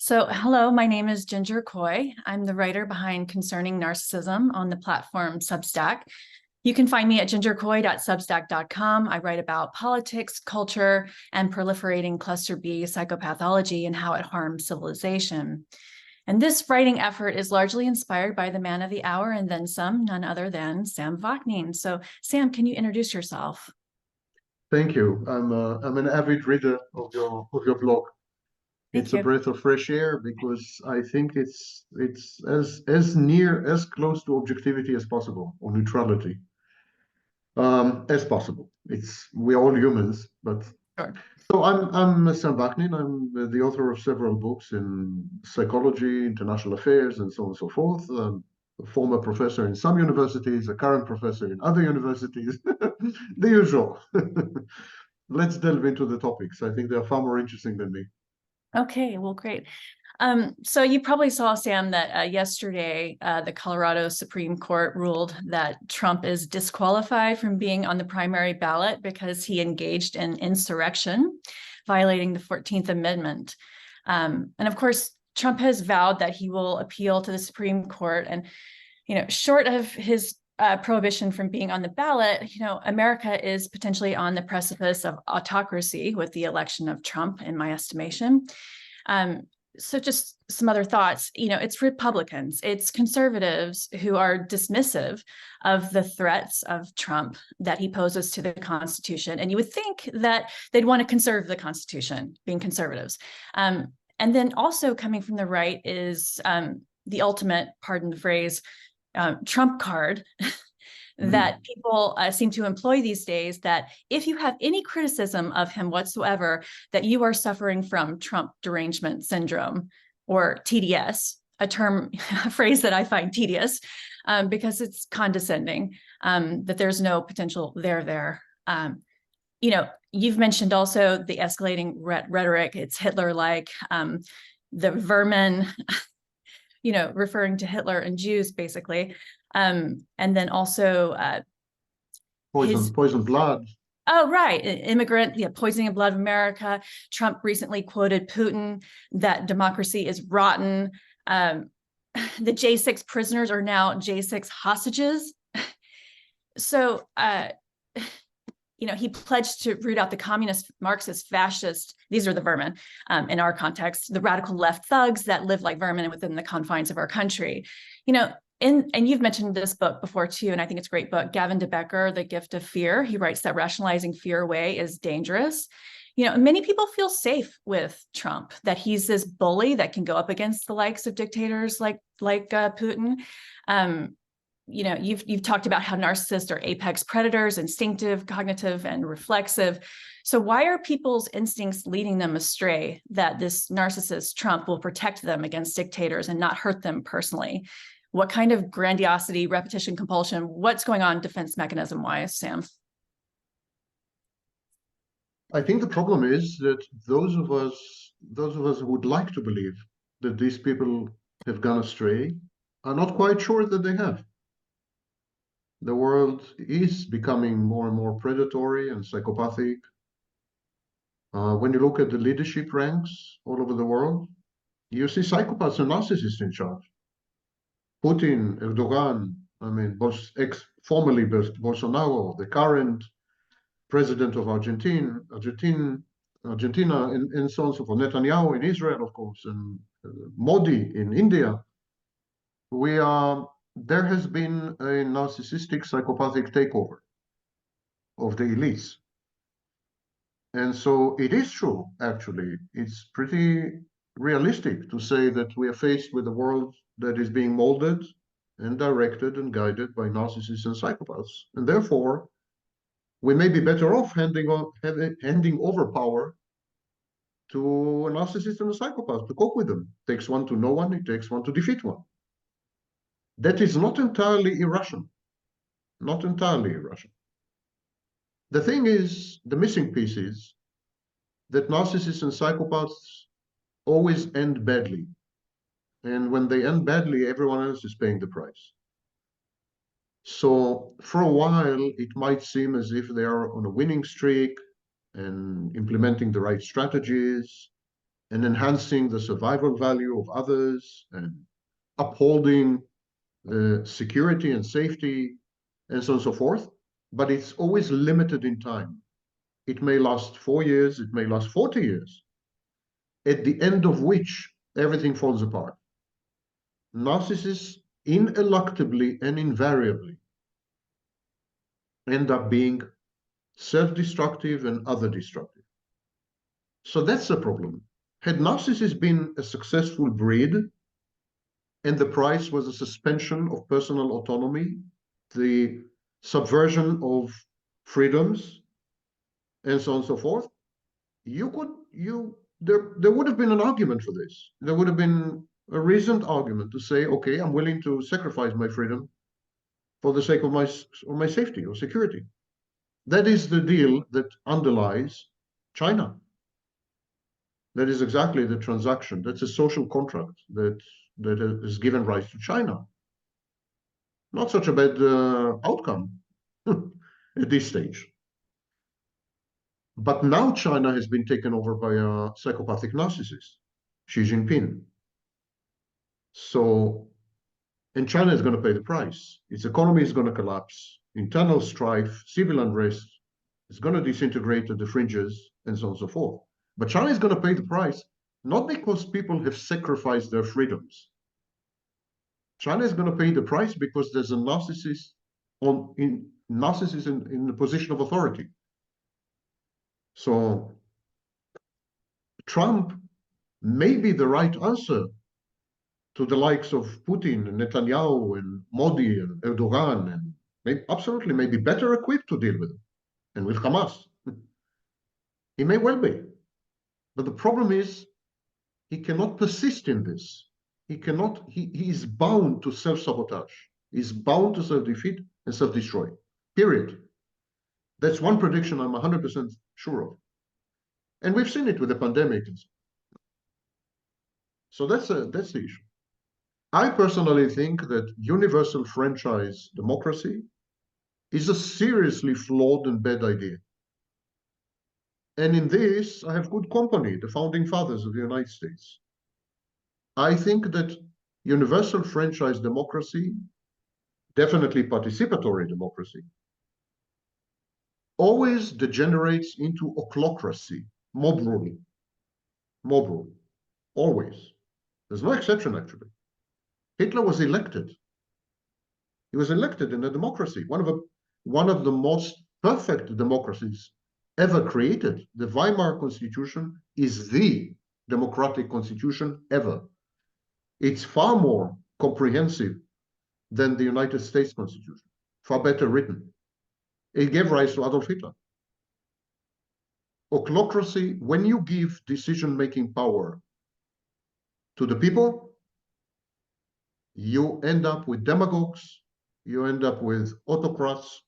Hello, my name is Ginger Coy. I'm the writer behind Concerning Narcissism on the platform Substack. You can find me at gingercoy.substack.com. I write about politics, culture, and proliferating cluster B psychopathology and how it harms civilization. And this writing effort is largely inspired by the man of the hour and then some, none other than Sam Vaknin. So Sam, can you introduce yourself? Thank you. I'm an avid reader of your blog. Thank It's a you. breath of fresh air because I think it's as close to objectivity as possible, or neutrality as possible. We're all humans, but Sure. so I'm Sam Vaknin. I'm the author of several books in psychology, international affairs, and so on and so forth. A former professor in some universities, a current professor in other universities, the usual. Let's delve into the topics. I think they're far more interesting than me. Okay, well, great. So you probably saw, Sam, that yesterday the Colorado Supreme Court ruled that Trump is disqualified from being on the primary ballot because he engaged in insurrection, violating the 14th Amendment. And of course, Trump has vowed that he will appeal to the Supreme Court. And, short of his prohibition from being on the ballot, America is potentially on the precipice of autocracy with the election of Trump, in my estimation. So just some other thoughts, it's Republicans, it's conservatives who are dismissive of the threats of Trump that he poses to the Constitution. And you would think that they'd want to conserve the Constitution, being conservatives. And then also coming from the right is the ultimate, pardon the phrase, Trump card that people seem to employ these days, that if you have any criticism of him whatsoever, that you are suffering from Trump derangement syndrome, or TDS, a phrase that I find tedious because it's condescending, that there's no potential there. You've mentioned also the escalating rhetoric. It's Hitler-like, the vermin, referring to Hitler and Jews, basically. And then also Poison blood. Oh, right. Immigrant, poisoning of blood of America. Trump recently quoted Putin that democracy is rotten. The J6 prisoners are now J6 hostages. So, he pledged to root out the communist, Marxist, fascist, these are the vermin in our context, the radical left thugs that live like vermin within the confines of our country. And you've mentioned this book before too, and I think it's a great book, Gavin de Becker, The Gift of Fear. He writes that rationalizing fear away is dangerous. Many people feel safe with Trump, that he's this bully that can go up against the likes of dictators like Putin. You've talked about how narcissists are apex predators, instinctive, cognitive, and reflexive. So why are people's instincts leading them astray that this narcissist Trump will protect them against dictators and not hurt them personally? What kind of grandiosity, repetition, compulsion, what's going on defense mechanism wise, Sam? I think the problem is that those of us who would like to believe that these people have gone astray are not quite sure that they have. The world is becoming more and more predatory and psychopathic. When you look at the leadership ranks all over the world, you see psychopaths and narcissists in charge. Putin, Erdogan, formerly Bolsonaro, the current president of Argentina, and so on and so forth. Netanyahu in Israel, of course, and Modi in India. There has been a narcissistic, psychopathic takeover of the elites. And so it is true, actually. It's pretty realistic to say that we are faced with a world that is being molded and directed and guided by narcissists and psychopaths. And therefore, we may be better off handing over power to a narcissist and a psychopath to cope with them. It takes one to know one, it takes one to defeat one. That is not entirely irrational. Not entirely irrational. The thing is, the missing piece is that narcissists and psychopaths always end badly. And when they end badly, everyone else is paying the price. So for a while, it might seem as if they are on a winning streak and implementing the right strategies and enhancing the survival value of others and upholding the security and safety and so on and so forth. But it's always limited in time. It may last 4 years, it may last 40 years, at the end of which everything falls apart. Narcissists ineluctably and invariably end up being self-destructive and other-destructive. So that's the problem. Had narcissists been a successful breed, and the price was a suspension of personal autonomy, the subversion of freedoms, and so on and so forth, there would have been an argument for this. There would have been a reasoned argument to say, okay, I'm willing to sacrifice my freedom for the sake of my safety or security. That is the deal that underlies China. That is exactly the transaction. That's a social contract that has given rise to China. Not such a bad outcome at this stage. But now China has been taken over by a psychopathic narcissist, Xi Jinping. So, and China is going to pay the price. Its economy is going to collapse. Internal strife, civil unrest is going to disintegrate at the fringes, and so on and so forth. But China is going to pay the price, not because people have sacrificed their freedoms. China is going to pay the price because there's a narcissist in the position of authority. So Trump may be the right answer to the likes of Putin and Netanyahu and Modi and Erdogan, and absolutely may be better equipped to deal with it, and with Hamas. He may well be. But the problem is he cannot persist in this. He is bound to self-sabotage. He's bound to self-defeat and self-destroy. Period. That's one prediction I'm 100% sure of. And we've seen it with the pandemic. So that's the issue. I personally think that universal franchise democracy is a seriously flawed and bad idea. And in this, I have good company, the founding fathers of the United States. I think that universal franchise democracy, definitely participatory democracy, always degenerates into ochlocracy, mob rule. Mob rule. Always. There's no exception, actually. Hitler was elected. He was elected in a democracy, one of the most perfect democracies ever created. The Weimar Constitution is the democratic constitution ever. It's far more comprehensive than the United States Constitution, far better written. It gave rise to Adolf Hitler. Ochlocracy, when you give decision-making power to the people, you end up with demagogues, you end up with autocrats,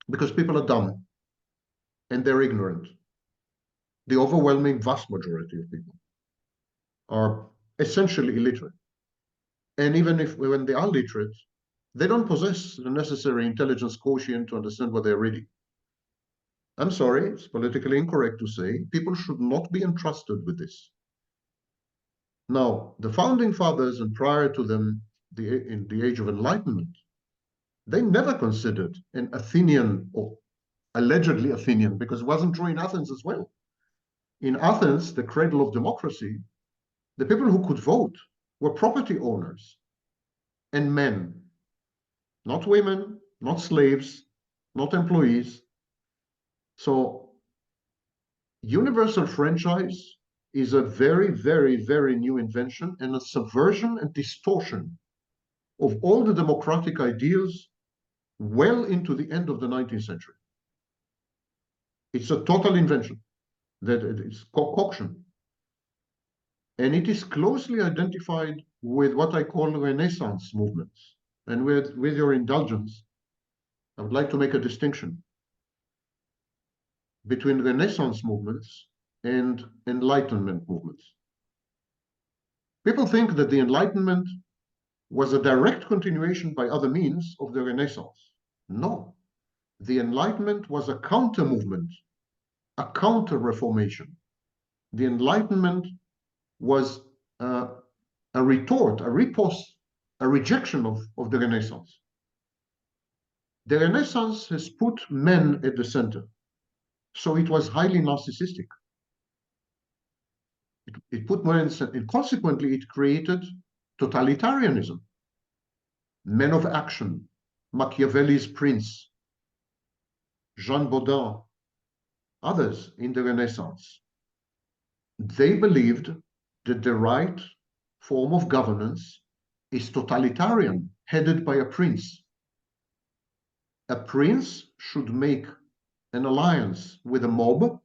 because people are dumb and they're ignorant. The overwhelming vast majority of people are essentially illiterate. And even when they are literate, they don't possess the necessary intelligence quotient to understand what they're reading. I'm sorry, it's politically incorrect to say people should not be entrusted with this. Now, the founding fathers and prior to them, in the Age of Enlightenment, they never considered an Athenian, or allegedly Athenian, because it wasn't true in Athens as well. In Athens, the cradle of democracy, the people who could vote were property owners and men, not women, not slaves, not employees. So universal franchise is a very, very, very new invention and a subversion and distortion of all the democratic ideals well into the end of the 19th century. It's a total invention, that it's concoction. And it is closely identified with what I call Renaissance movements. And with your indulgence, I would like to make a distinction between Renaissance movements and Enlightenment movements. People think that the Enlightenment was a direct continuation by other means of the Renaissance. No, the Enlightenment was a counter movement, a counter reformation. The Enlightenment was a retort, a riposte, a rejection of the Renaissance. The Renaissance has put men at the center, so it was highly narcissistic. It put men at the center, and consequently it created totalitarianism. Men of action, Machiavelli's prince, Jean Baudin, others in the Renaissance. They believed that the right form of governance is totalitarian, headed by a prince. A prince should make an alliance with a mob.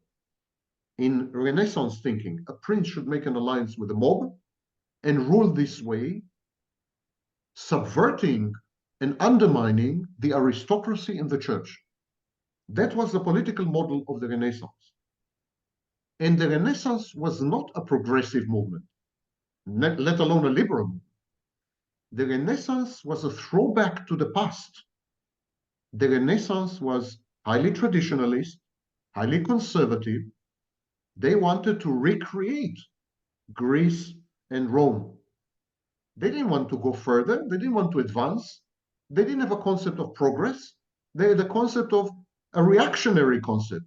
In Renaissance thinking, a prince should make an alliance with a mob and rule this way, subverting and undermining the aristocracy and the church. That was the political model of the Renaissance. And the Renaissance was not a progressive movement, let alone a liberal movement. The Renaissance was a throwback to the past. The Renaissance was highly traditionalist, highly conservative. They wanted to recreate Greece and Rome. They didn't want to go further. They didn't want to advance. They didn't have a concept of progress. They had a concept of a reactionary concept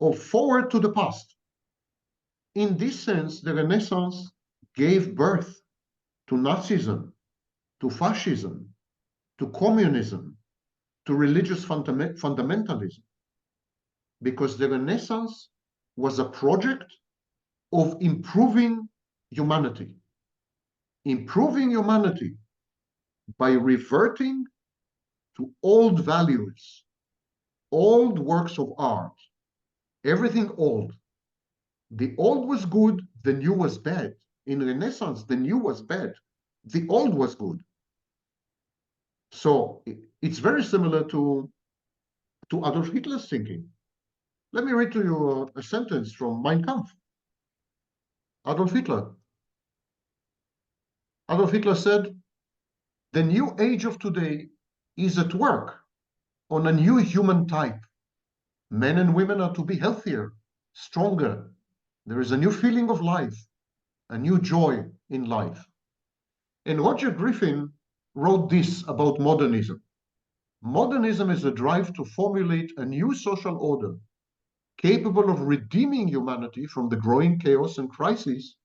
of forward to the past. In this sense, the Renaissance gave birth to Nazism, to fascism, to communism, to religious fundamentalism, because the Renaissance was a project of improving humanity by reverting to old values, old works of art, everything old. The old was good, the new was bad. In Renaissance, the new was bad, the old was good. So it's very similar to Adolf Hitler's thinking. Let me read to you a sentence from Mein Kampf. Adolf Hitler said, "The new age of today is at work on a new human type. Men and women are to be healthier, stronger. There is a new feeling of life, a new joy in life." And Roger Griffin wrote this about modernism. Modernism is a drive to formulate a new social order capable of redeeming humanity from the growing chaos and crisis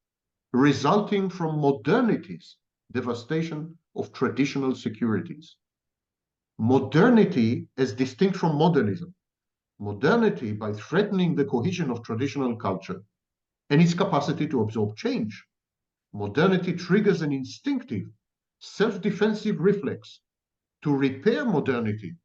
resulting from modernity's devastation of traditional securities. Modernity as distinct from modernism. Modernity by threatening the cohesion of traditional culture and its capacity to absorb change. Modernity triggers an instinctive, self-defensive reflex to repair modernity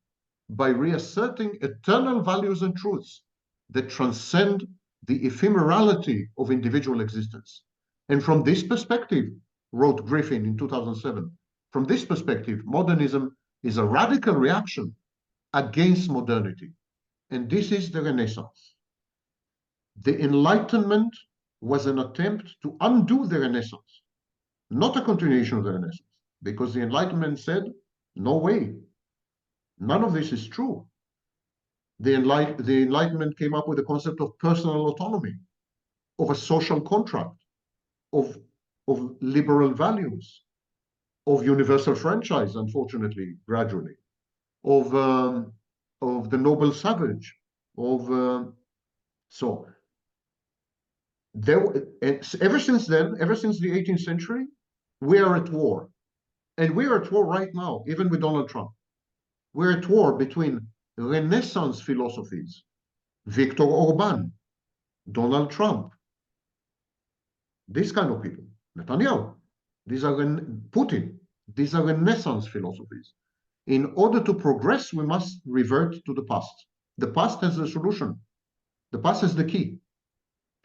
by reasserting eternal values and truths that transcend the ephemerality of individual existence. And from this perspective, wrote Griffin in 2007, from this perspective, modernism is a radical reaction against modernity. And this is the Renaissance. The Enlightenment was an attempt to undo the Renaissance, not a continuation of the Renaissance, because the Enlightenment said, no way, none of this is true. The Enlightenment came up with the concept of personal autonomy, of a social contract, of liberal values, of universal franchise, unfortunately, gradually, of the noble savage, so ever since then, ever since the 18th century, we are at war. And we are at war right now, even with Donald Trump. We're at war between Renaissance philosophies, Viktor Orban, Donald Trump, these kind of people, Netanyahu, these are Putin, these are Renaissance philosophies. In order to progress, we must revert to the past. The past has the solution. The past is the key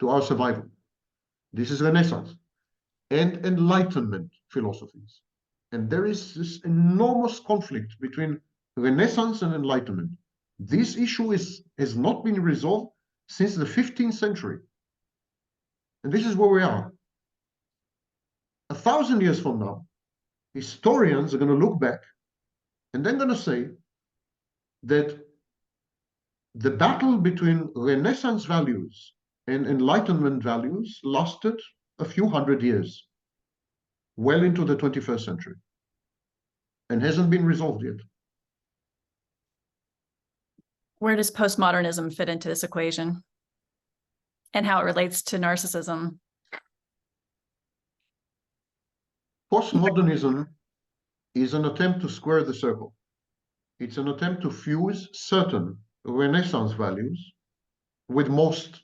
to our survival. This is Renaissance and Enlightenment philosophies. And there is this enormous conflict between Renaissance and Enlightenment. This issue has not been resolved since the 15th century. And this is where we are. 1,000 years from now, historians are going to look back and they're going to say that the battle between Renaissance values and Enlightenment values lasted a few hundred years, well into the 21st century, and hasn't been resolved yet. Where does postmodernism fit into this equation and how it relates to narcissism? Postmodernism is an attempt to square the circle. It's an attempt to fuse certain Renaissance values with most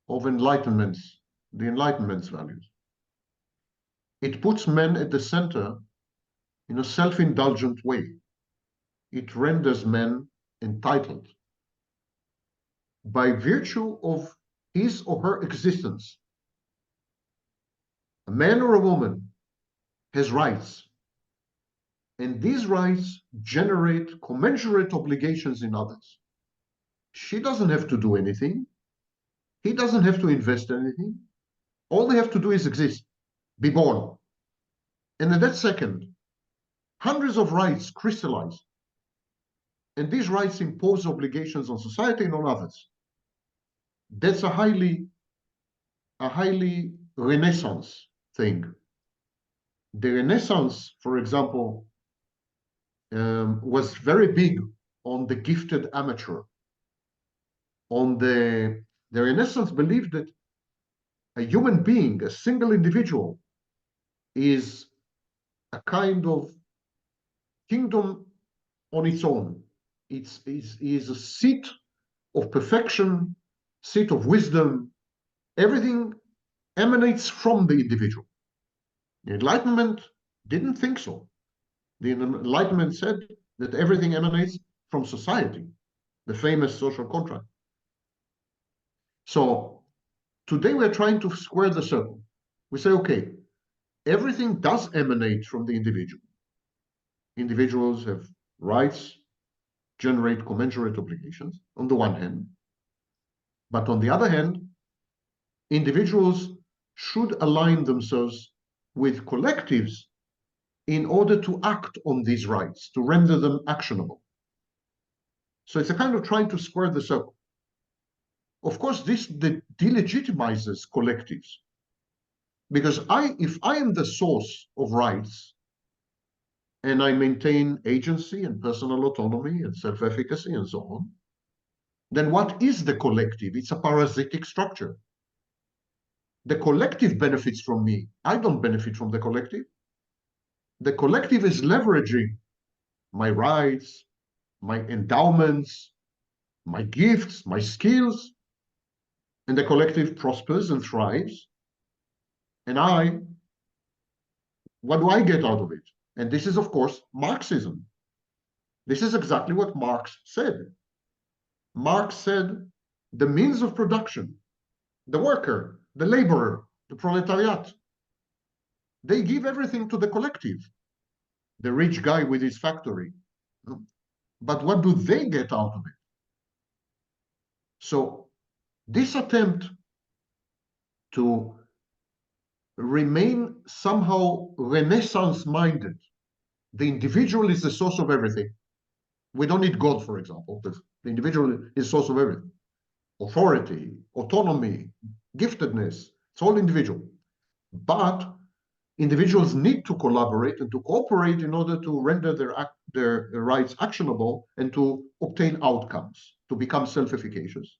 of the Enlightenment's values. It puts men at the center in a self-indulgent way. It renders men entitled. By virtue of his or her existence, a man or a woman has rights, and these rights generate commensurate obligations in others. She doesn't have to do anything. He doesn't have to invest anything. All they have to do is exist, be born. And in that second, hundreds of rights crystallize. And these rights impose obligations on society and on others. That's a highly Renaissance thing. The Renaissance, for example, was very big on the gifted amateur. On the Renaissance believed that a human being, a single individual, is a kind of kingdom on its own. It is a seat of perfection, seat of wisdom. Everything emanates from the individual. The Enlightenment didn't think so. The Enlightenment said that everything emanates from society, the famous social contract. So today we're trying to square the circle. We say, okay, everything does emanate from the individual. Individuals have rights, generate commensurate obligations on the one hand. But on the other hand, individuals should align themselves with collectives in order to act on these rights, to render them actionable. So it's a kind of trying to square the circle. Of course, this delegitimizes collectives. Because if I am the source of rights, and I maintain agency and personal autonomy and self-efficacy and so on, then what is the collective? It's a parasitic structure. The collective benefits from me. I don't benefit from the collective. The collective is leveraging my rights, my endowments, my gifts, my skills, and the collective prospers and thrives. And what do I get out of it? And this is, of course, Marxism. This is exactly what Marx said. Marx said the means of production, the worker, the laborer, the proletariat, they give everything to the collective. The rich guy with his factory. But what do they get out of it? So this attempt to remain somehow Renaissance-minded, the individual is the source of everything. We don't need God, for example, because the individual is the source of everything. Authority, autonomy, giftedness, it's all individual. But individuals need to collaborate and to cooperate in order to render their rights actionable and to obtain outcomes, to become self-efficacious.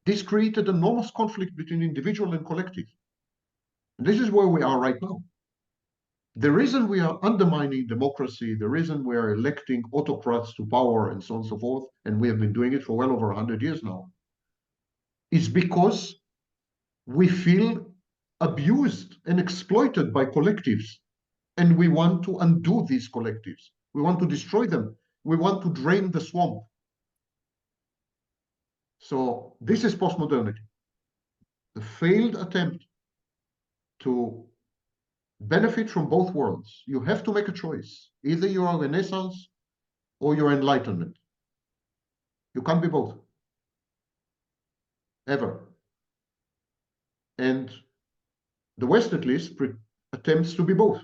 This created enormous conflict between individual and collective. And this is where we are right now. The reason we are undermining democracy, the reason we are electing autocrats to power and so on and so forth, and we have been doing it for well over 100 years now, is because we feel abused and exploited by collectives. And we want to undo these collectives. We want to destroy them. We want to drain the swamp. So this is postmodernity, the failed attempt to benefit from both worlds. You have to make a choice. Either you are Renaissance or you're Enlightenment. You can't be both, ever. And the West, at least, attempts to be both.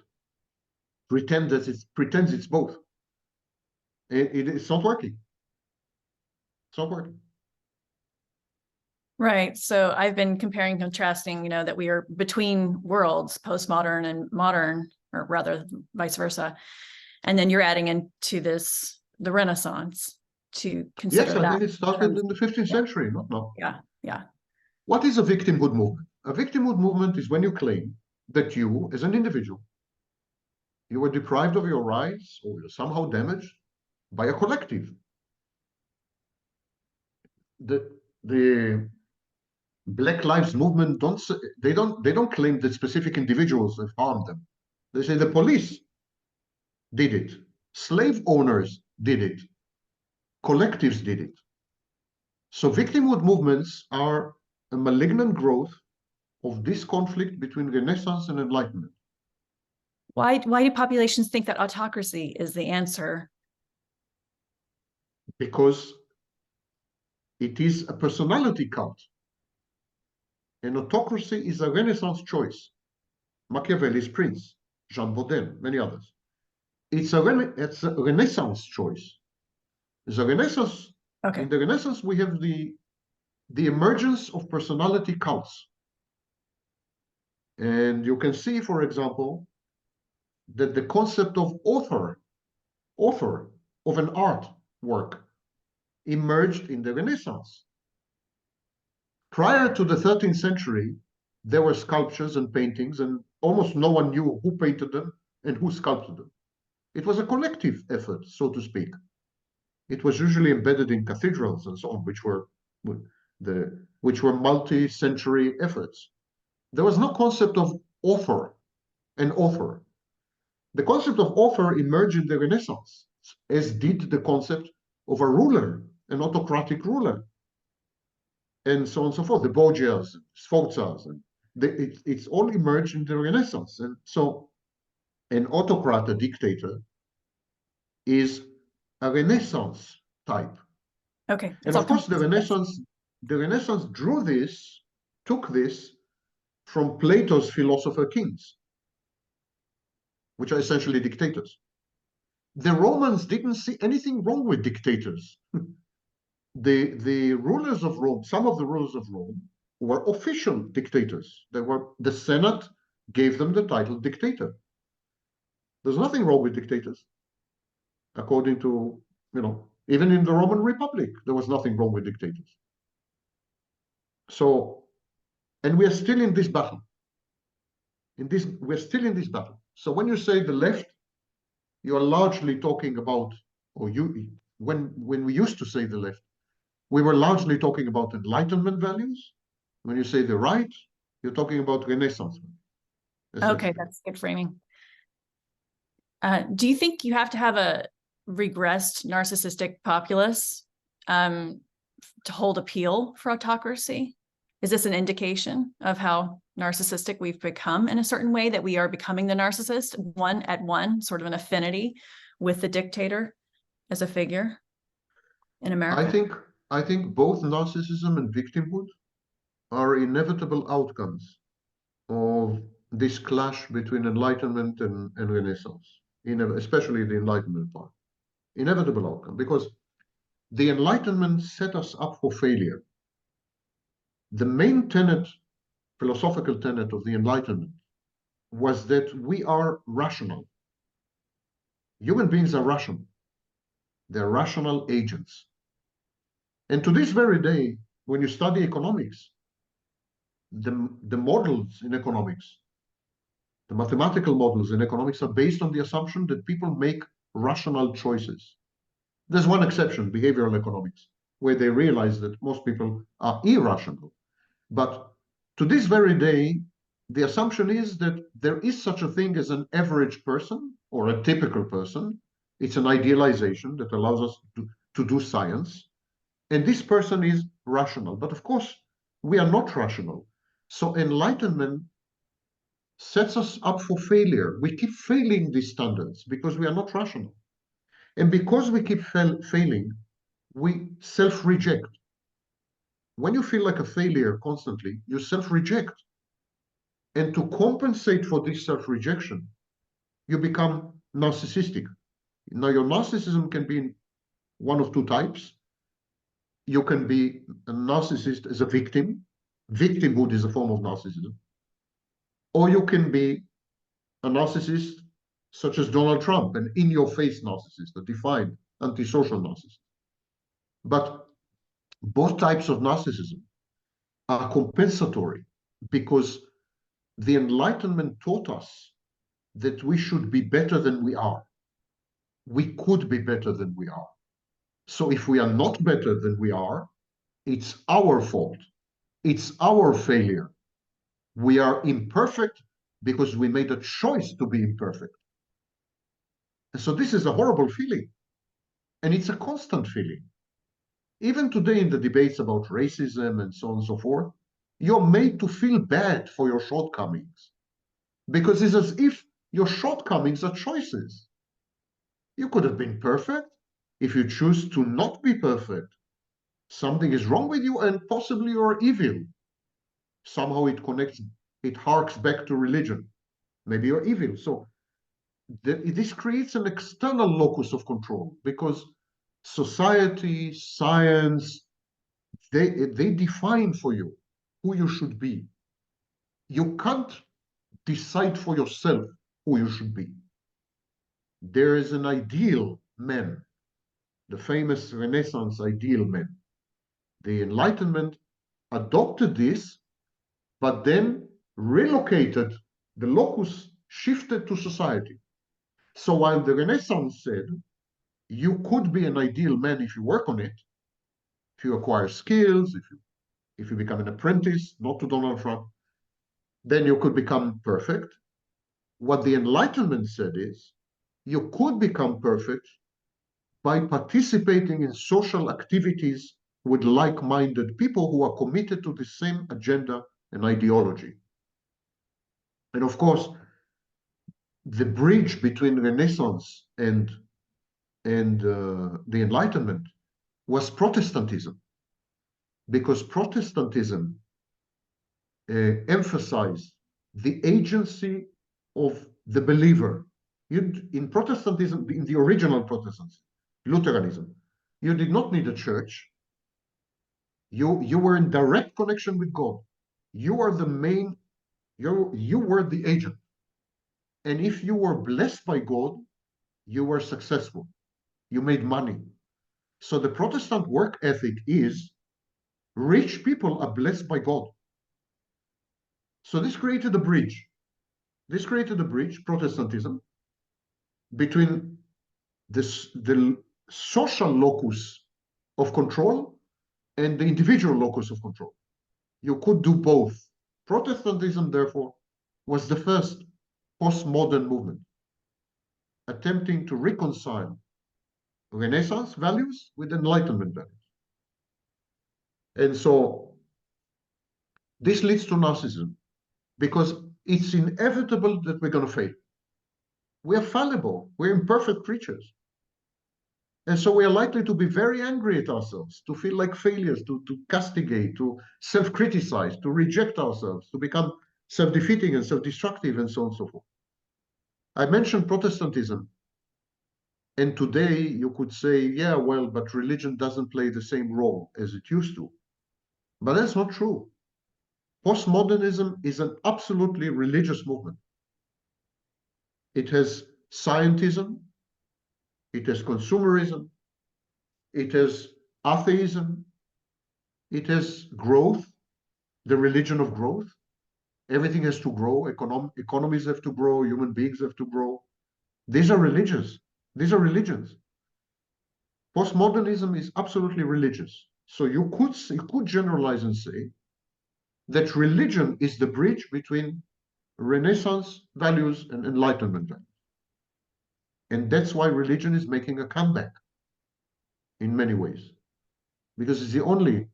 Pretends it's both. It's not working. It's not working. Right. So I've been comparing and contrasting, that we are between worlds, postmodern and modern, or rather vice versa. And then you're adding into this the Renaissance to Yes, consider I that think it in started terms. in the 15th Yeah, century, not now. yeah. What is a victimhood movement? A victimhood movement is when you claim that you, as an individual, you were deprived of your rights or you're somehow damaged by a collective. The Black Lives Movement don't claim that specific individuals have harmed them. They say the police did it, slave owners did it, collectives did it. So victimhood movements are a malignant growth of this conflict between Renaissance and Enlightenment. Why do populations think that autocracy is the answer? Because it is a personality cult. An autocracy is a Renaissance choice. Machiavelli's Prince, Jean Baudin, many others. It's a Renaissance choice. It's a Renaissance. Okay. In the Renaissance, we have the emergence of personality cults. And you can see, for example, that the concept of author of an art work emerged in the Renaissance. Prior to the 13th century, there were sculptures and paintings, and almost no one knew who painted them and who sculpted them. It was a collective effort, so to speak. It was usually embedded in cathedrals and so on, which were multi-century efforts. There was no concept of an author. The concept of author emerged in the Renaissance, as did the concept of a ruler, an autocratic ruler, and so on and so forth. The Borgias, Sforzas, and it's all emerged in the Renaissance. And so an autocrat, a dictator, is a Renaissance type. Okay. And of course, the Renaissance took this from Plato's philosopher kings, which are essentially dictators. The Romans didn't see anything wrong with dictators. The rulers of Rome, some of the rulers of Rome, were official dictators. The Senate gave them the title dictator. There's nothing wrong with dictators, according to, even in the Roman Republic, there was nothing wrong with dictators. So, and we are still in this battle. We're still in this battle. So when you say the left, you are largely talking about, when we used to say the left, we were largely talking about Enlightenment values. When you say the right, you're talking about Renaissance. Okay, that's good framing. Do you think you have to have a regressed narcissistic populace to hold appeal for autocracy? Is this an indication of how narcissistic we've become in a certain way, that we are becoming the narcissist, one, sort of an affinity with the dictator as a figure in America? I think both narcissism and victimhood are inevitable outcomes of this clash between Enlightenment and Renaissance, especially the Enlightenment part. Inevitable outcome, because the Enlightenment set us up for failure. The main philosophical tenet of the Enlightenment was that we are rational. Human beings are rational. They're rational agents. And to this very day, when you study economics, the models in economics, the mathematical models in economics are based on the assumption that people make rational choices. There's one exception, behavioral economics, where they realize that most people are irrational. But to this very day, the assumption is that there is such a thing as an average person or a typical person. It's an idealization that allows us to do science. And this person is rational. But of course, we are not rational. So enlightenment sets us up for failure. We keep failing these standards because we are not rational. And because we keep failing, we self-reject. When you feel like a failure constantly, you self-reject. And to compensate for this self-rejection, you become narcissistic. Now, your narcissism can be in one of two types. You can be a narcissist as a victim. Victimhood is a form of narcissism. Or you can be a narcissist such as Donald Trump, an in-your-face narcissist, a defined antisocial narcissist. But both types of narcissism are compensatory because the Enlightenment taught us that we should be better than we are. We could be better than we are. So if we are not better than we are, it's our fault. It's our failure. We are imperfect because we made a choice to be imperfect. And so this is a horrible feeling. And it's a constant feeling. Even today in the debates about racism and so on and so forth, you're made to feel bad for your shortcomings because it's as if your shortcomings are choices. You could have been perfect. If you choose to not be perfect, something is wrong with you and possibly you're evil. Somehow it harks back to religion. Maybe you're evil. So this creates an external locus of control because society, science, they define for you who you should be. You can't decide for yourself who you should be. There is an ideal man, the famous Renaissance ideal man. The Enlightenment adopted this, but then relocated the locus, shifted to society. So while the Renaissance said you could be an ideal man if you work on it, if you acquire skills, if you become an apprentice, not to Donald Trump, then you could become perfect. What the Enlightenment said is you could become perfect by participating in social activities with like-minded people who are committed to the same agenda and ideology. And of course, the bridge between Renaissance and the Enlightenment was Protestantism, because Protestantism emphasized the agency of the believer. In Protestantism, in the original Protestantism, Lutheranism, you did not need a church. You were in direct connection with God. You are the main, you were the agent. And if you were blessed by God, you were successful. You made money. So the Protestant work ethic is rich people are blessed by God. So this created a bridge. This created a bridge, Protestantism, between the social locus of control and the individual locus of control. You could do both. Protestantism, therefore, was the first postmodern movement attempting to reconcile Renaissance values with Enlightenment values. And so this leads to narcissism because it's inevitable that we're going to fail. We are fallible. We're imperfect creatures. And so we are likely to be very angry at ourselves, to feel like failures, to castigate, to self-criticize, to reject ourselves, to become self-defeating and self-destructive, and so on and so forth. I mentioned Protestantism. And today you could say, yeah, well, but religion doesn't play the same role as it used to. But that's not true. Postmodernism is an absolutely religious movement. It has scientism, it has consumerism, it has atheism, it has growth, the religion of growth. Everything has to grow, economies have to grow, human beings have to grow. These are religions. These are religions. Postmodernism is absolutely religious. So you could generalize and say that religion is the bridge between Renaissance values and Enlightenment values. And that's why religion is making a comeback in many ways, because it's the only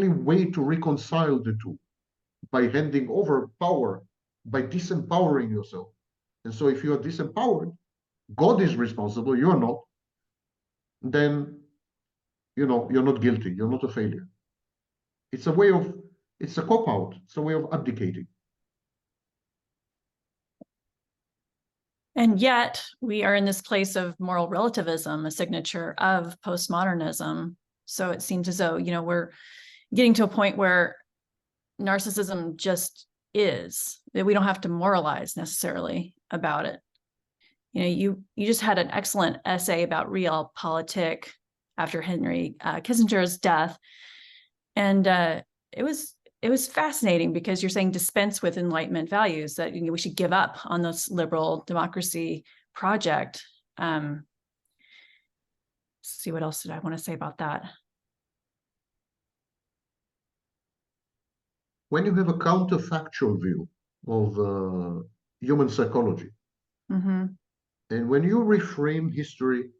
way to reconcile the two, by handing over power, by disempowering yourself. And so if you are disempowered, God is responsible, you're not, then you're not guilty, you're not a failure. It's a cop-out, it's a way of abdicating. And yet we are in this place of moral relativism, a signature of postmodernism. So it seems as though, we're getting to a point where narcissism just is, that we don't have to moralize necessarily about it. You just had an excellent essay about realpolitik after Henry Kissinger's death. And it was fascinating because you're saying dispense with Enlightenment values, that we should give up on this liberal democracy project. See, what else did I want to say about that? When you have a counterfactual view of human psychology, and when you reframe history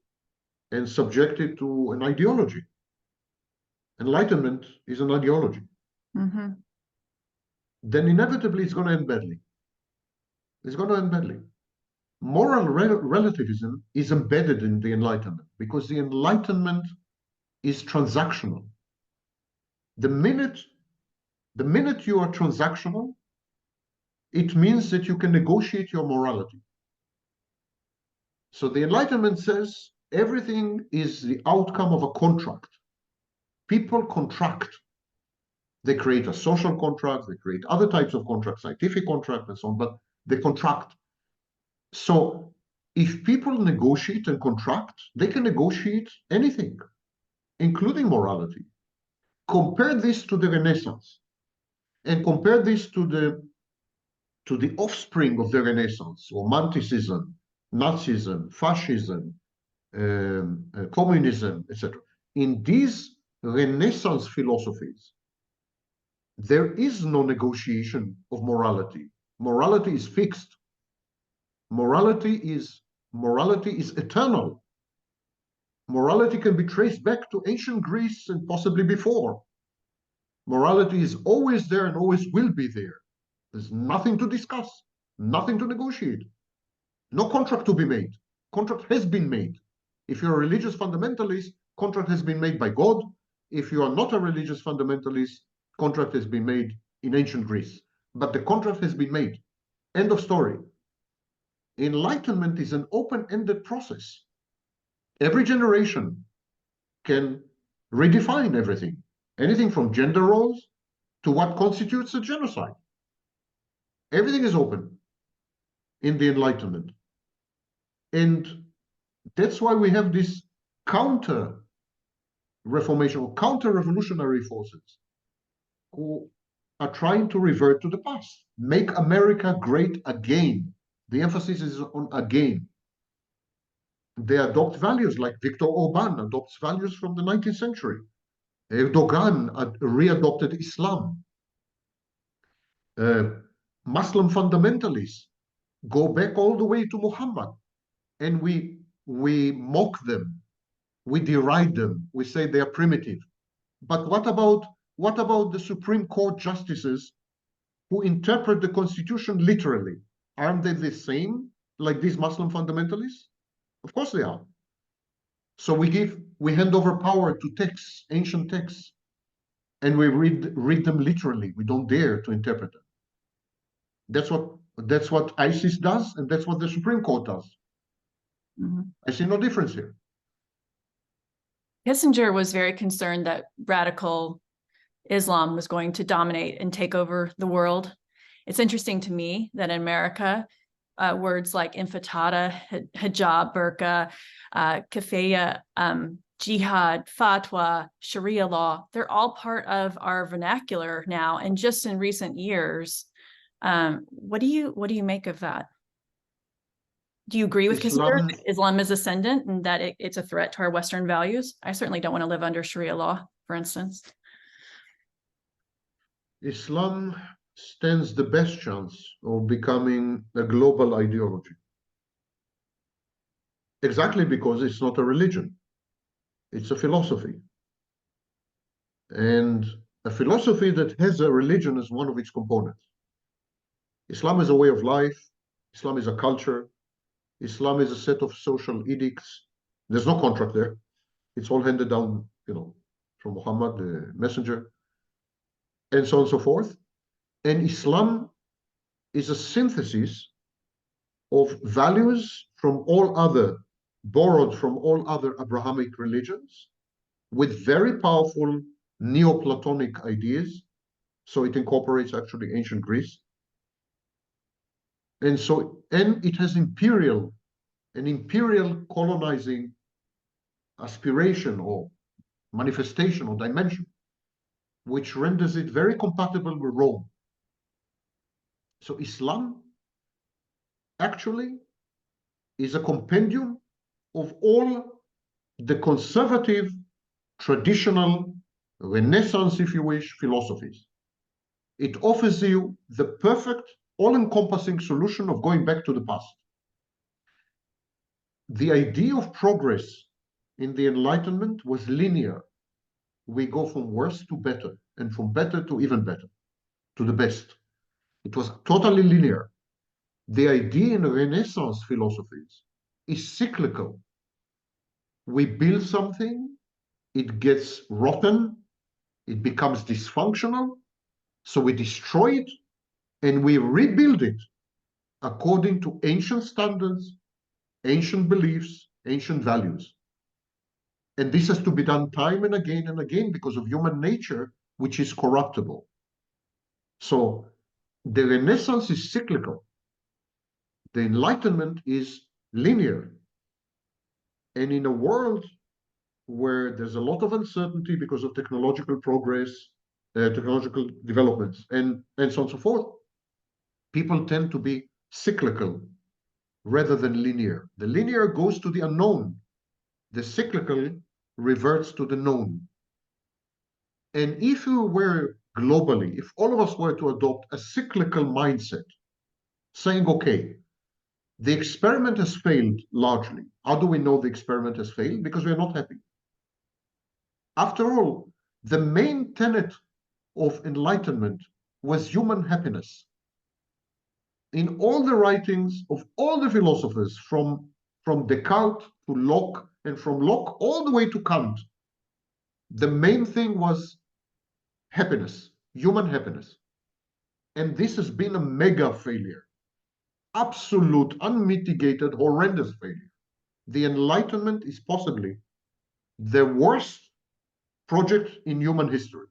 and subject it to an ideology, Enlightenment is an ideology, then inevitably it's going to end badly. It's going to end badly. Moral relativism is embedded in the Enlightenment because the Enlightenment is transactional. The minute you are transactional, it means that you can negotiate your morality. So the Enlightenment says everything is the outcome of a contract. People contract. They create a social contract, they create other types of contracts, scientific contract and so on, but they contract. So if people negotiate and contract, they can negotiate anything, including morality. Compare this to the Renaissance, and compare this to the offspring of the Renaissance, Romanticism, Nazism, fascism, communism, etc. In these Renaissance philosophies, there is no negotiation of morality. Morality is fixed. Morality is eternal. Morality can be traced back to ancient Greece and possibly before. Morality is always there and always will be there. There's nothing to discuss, nothing to negotiate, no contract to be made. Contract has been made. If you're a religious fundamentalist, contract has been made by God. If you are not a religious fundamentalist, contract has been made in ancient Greece. But the contract has been made. End of story. Enlightenment is an open-ended process. Every generation can redefine everything, anything from gender roles to what constitutes a genocide. Everything is open in the Enlightenment. And that's why we have this counter-reformation or counter-revolutionary forces who are trying to revert to the past, make America great again. The emphasis is on again. They adopt values like Viktor Orban adopts values from the 19th century. Erdogan readopted Islam. Muslim fundamentalists go back all the way to Muhammad, and we mock them, we deride them, we say they are primitive. But what about the Supreme Court justices who interpret the Constitution literally? Aren't they the same like these Muslim fundamentalists? Of course they are. So we hand over power to texts, ancient texts, and we read them literally. We don't dare to interpret them. That's what ISIS does, and that's what the Supreme Court does. I see no difference here. Kissinger was very concerned that radical Islam was going to dominate and take over the world. It's interesting to me that in America, words like intifada, hijab, burqa, kafaya, jihad, fatwa, Sharia law, they're all part of our vernacular now. And just in recent years, what do you make of that? Do you agree with Kissinger? Islam is ascendant and that it's a threat to our Western values? I certainly don't want to live under Sharia law, for instance. Islam stands the best chance of becoming a global ideology. Exactly because it's not a religion. It's a philosophy. And a philosophy that has a religion as one of its components. Islam is a way of life. Islam is a culture. Islam is a set of social edicts. There's no contract there. It's all handed down, from Muhammad, the messenger, and so on and so forth. And Islam is a synthesis of values borrowed from all other Abrahamic religions, with very powerful Neoplatonic ideas. So it incorporates actually ancient Greece. And it has an imperial colonizing aspiration or manifestation or dimension, which renders it very compatible with Rome. So Islam actually is a compendium of all the conservative, traditional, Renaissance, if you wish, philosophies. It offers you the perfect, all-encompassing solution of going back to the past. The idea of progress in the Enlightenment was linear. We go from worse to better, and from better to even better, to the best. It was totally linear. The idea in Renaissance philosophies is cyclical. We build something, it gets rotten, it becomes dysfunctional, so we destroy it, and we rebuild it according to ancient standards, ancient beliefs, ancient values. And this has to be done time and again because of human nature, which is corruptible. So the Renaissance is cyclical. The Enlightenment is linear. And in a world where there's a lot of uncertainty because of technological progress, technological developments, and so on and so forth, people tend to be cyclical rather than linear. The linear goes to the unknown. The cyclical reverts to the known. And if you were globally, if all of us were to adopt a cyclical mindset, saying, okay, the experiment has failed largely. How do we know the experiment has failed? Because we're not happy. After all, the main tenet of enlightenment was human happiness. In all the writings of all the philosophers, from Descartes to Locke, and from Locke all the way to Kant, the main thing was happiness, human happiness. And this has been a mega failure, absolute, unmitigated, horrendous failure. The Enlightenment is possibly the worst project in human history,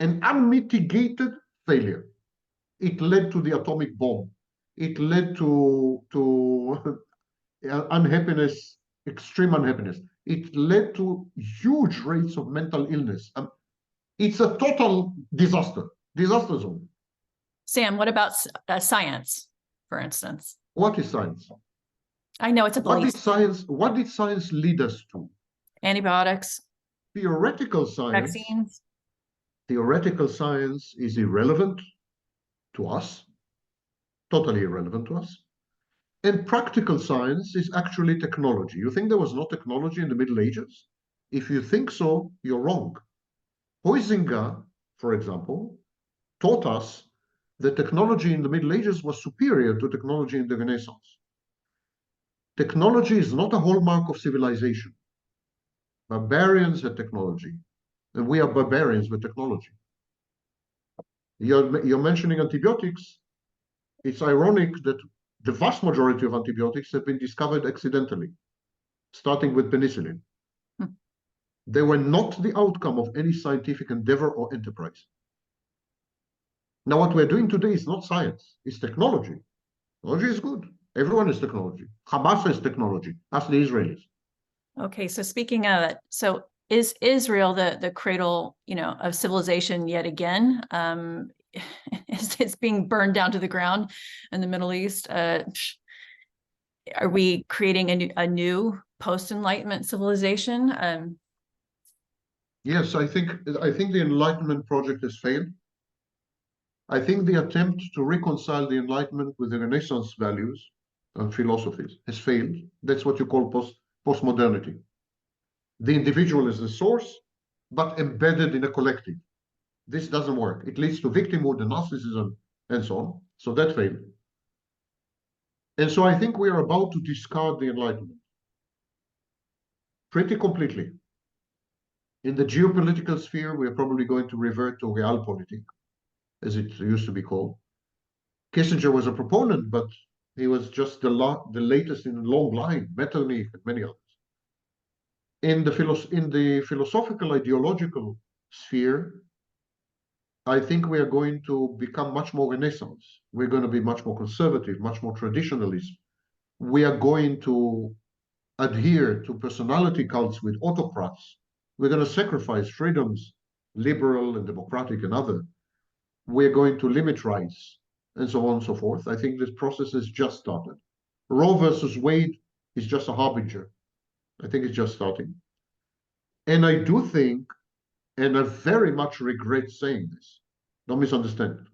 an unmitigated failure. It led to the atomic bomb. It led to unhappiness, extreme unhappiness. It led to huge rates of mental illness. It's a total disaster zone. Sam, what about science, for instance? What is science? I know it's a belief. What did science lead us to? Antibiotics, Theoretical science. vaccines. Theoretical science is irrelevant to us, totally irrelevant to us. And practical science is actually technology. You think there was no technology in the Middle Ages? If you think so, you're wrong. Huizinga, for example, taught us that technology in the Middle Ages was superior to technology in the Renaissance. Technology is not a hallmark of civilization. Barbarians had technology, and we are barbarians with technology. You're mentioning antibiotics. It's ironic that the vast majority of antibiotics have been discovered accidentally, starting with penicillin. They were not the outcome of any scientific endeavor or enterprise. Now, what we're doing today is not science, it's technology. Technology is good. Everyone is technology. Hamas is technology. Ask the Israelis. Okay, so speaking of it, so is Israel the cradle, of civilization yet again? It's being burned down to the ground in the Middle East. Are we creating a new post-Enlightenment civilization? Yes, I think the Enlightenment project has failed. I think the attempt to reconcile the Enlightenment with the Renaissance values and philosophies has failed. That's what you call postmodernity. The individual is the source, but embedded in a collective. This doesn't work. It leads to victimhood and narcissism and so on. So that failed. And so I think we are about to discard the Enlightenment pretty completely. In the geopolitical sphere, we are probably going to revert to realpolitik, as it used to be called. Kissinger was a proponent, but he was just the latest in a long line, Metternich and many others. In the philosophical ideological sphere, I think we are going to become much more Renaissance. We're going to be much more conservative, much more traditionalist. We are going to adhere to personality cults with autocrats. We're going to sacrifice freedoms, liberal and democratic and other. We're going to limit rights and so on and so forth. I think this process has just started. Roe versus Wade is just a harbinger. I think it's just starting. And I do think, and I very much regret saying this, don't misunderstand.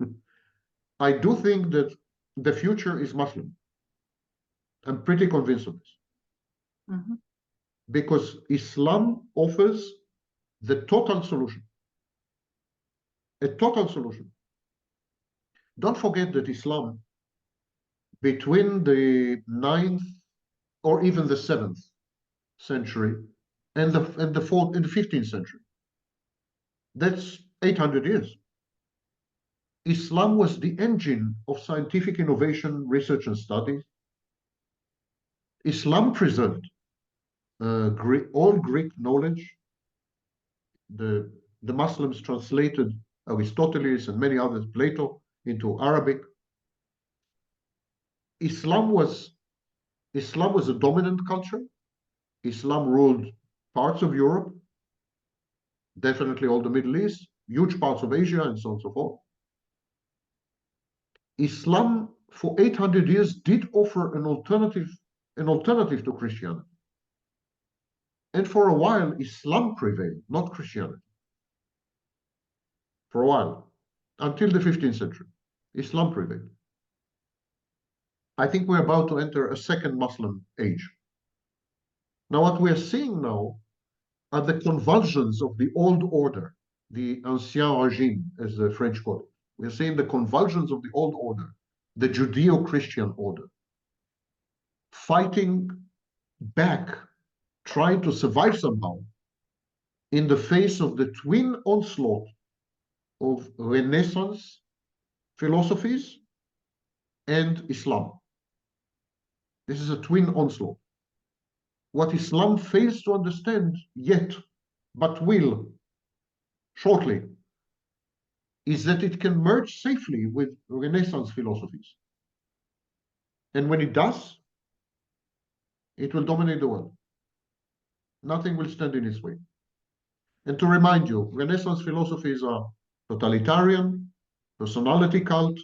I do think that the future is Muslim. I'm pretty convinced of this. Mm-hmm. Because Islam offers the total solution. A total solution. Don't forget that Islam, between the 9th or even the 7th century and the 15th century, that's 800 years. Islam was the engine of scientific innovation, research, and study. Islam preserved all Greek knowledge. The Muslims translated Aristotle and many others, Plato, into Arabic. Islam was a dominant culture. Islam ruled parts of Europe, definitely all the Middle East, huge parts of Asia, and so on and so forth. Islam, for 800 years, did offer an alternative to Christianity. And for a while, Islam prevailed, not Christianity. For a while, until the 15th century, Islam prevailed. I think we're about to enter a second Muslim age. Now, what we're seeing now are the convulsions of the old order, the ancien régime, as the French call it. We're seeing the convulsions of the old order, the Judeo-Christian order, fighting back, trying to survive somehow in the face of the twin onslaught of Renaissance philosophies and Islam. This is a twin onslaught. What Islam fails to understand yet, but will shortly, is that it can merge safely with Renaissance philosophies. And when it does, it will dominate the world. Nothing will stand in its way. And to remind you, Renaissance philosophies are totalitarian, personality cult,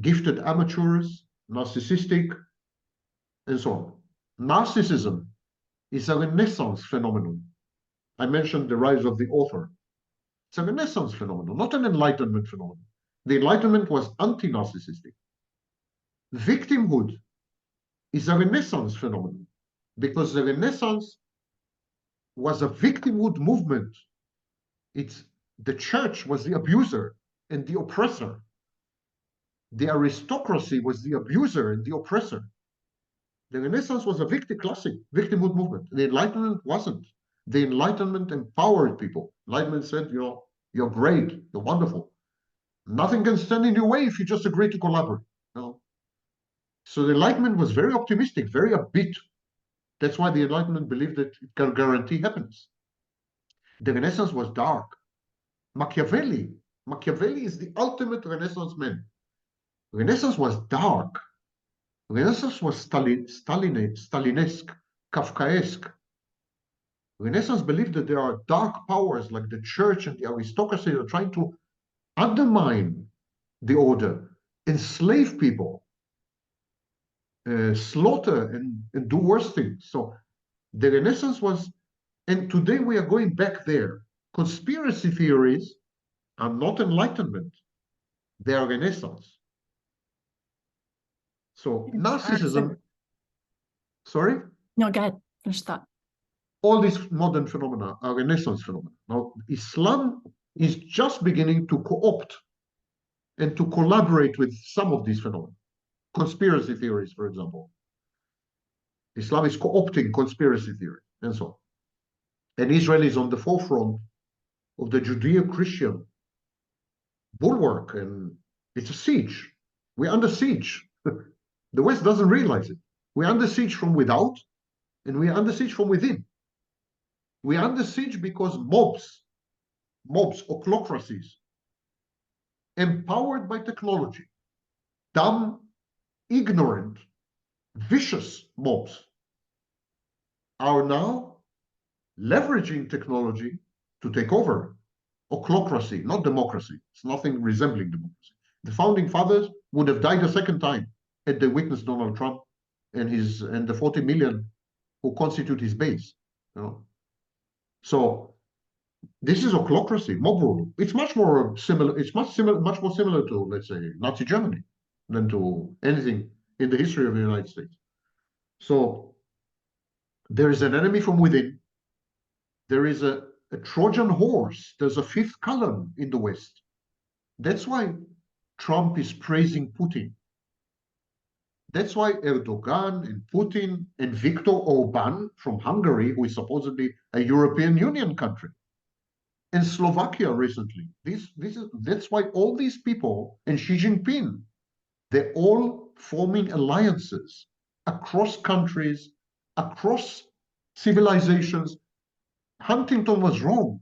gifted amateurs, narcissistic, and so on. Narcissism is a Renaissance phenomenon. I mentioned the rise of the author. It's a Renaissance phenomenon, not an Enlightenment phenomenon. The Enlightenment was anti-narcissistic. Victimhood is a Renaissance phenomenon because the Renaissance was a victimhood movement. The church was the abuser and the oppressor. The aristocracy was the abuser and the oppressor. The Renaissance was a classic victimhood movement. The Enlightenment wasn't. The Enlightenment empowered people. Enlightenment said, you're great, you're wonderful. Nothing can stand in your way if you just agree to collaborate. So the Enlightenment was very optimistic, very upbeat. That's why the Enlightenment believed that it can guarantee happiness. The Renaissance was dark. Machiavelli is the ultimate Renaissance man. Renaissance was dark. Renaissance was Stalinesque, Kafkaesque. Renaissance believed that there are dark powers like the church and the aristocracy that are trying to undermine the order, enslave people, slaughter and do worse things. So the Renaissance was, and today we are going back there. Conspiracy theories are not Enlightenment, they are Renaissance. So narcissism, sorry? No, go ahead, finish that. All these modern phenomena are Renaissance phenomena. Now, Islam is just beginning to co-opt and to collaborate with some of these phenomena. Conspiracy theories, for example. Islam is co-opting conspiracy theory and so on. And Israel is on the forefront of the Judeo-Christian bulwark, and it's a siege. We're under siege. The West doesn't realize it. We're under siege from without, and we're under siege from within. We are under siege because mobs, ochlocracies, empowered by technology, dumb, ignorant, vicious mobs, are now leveraging technology to take over. Ochlocracy, not democracy. It's nothing resembling democracy. The founding fathers would have died a second time had they witnessed Donald Trump and the 40 million who constitute his base. You know? So this is ochlocracy, mob rule. It's much more similar. It's much more similar to, let's say, Nazi Germany than to anything in the history of the United States. So there is an enemy from within. There is a Trojan horse. There's a fifth column in the West. That's why Trump is praising Putin. That's why Erdogan and Putin and Viktor Orban from Hungary, who is supposedly a European Union country, and Slovakia recently. That's why all these people and Xi Jinping, they're all forming alliances across countries, across civilizations. Huntington was wrong.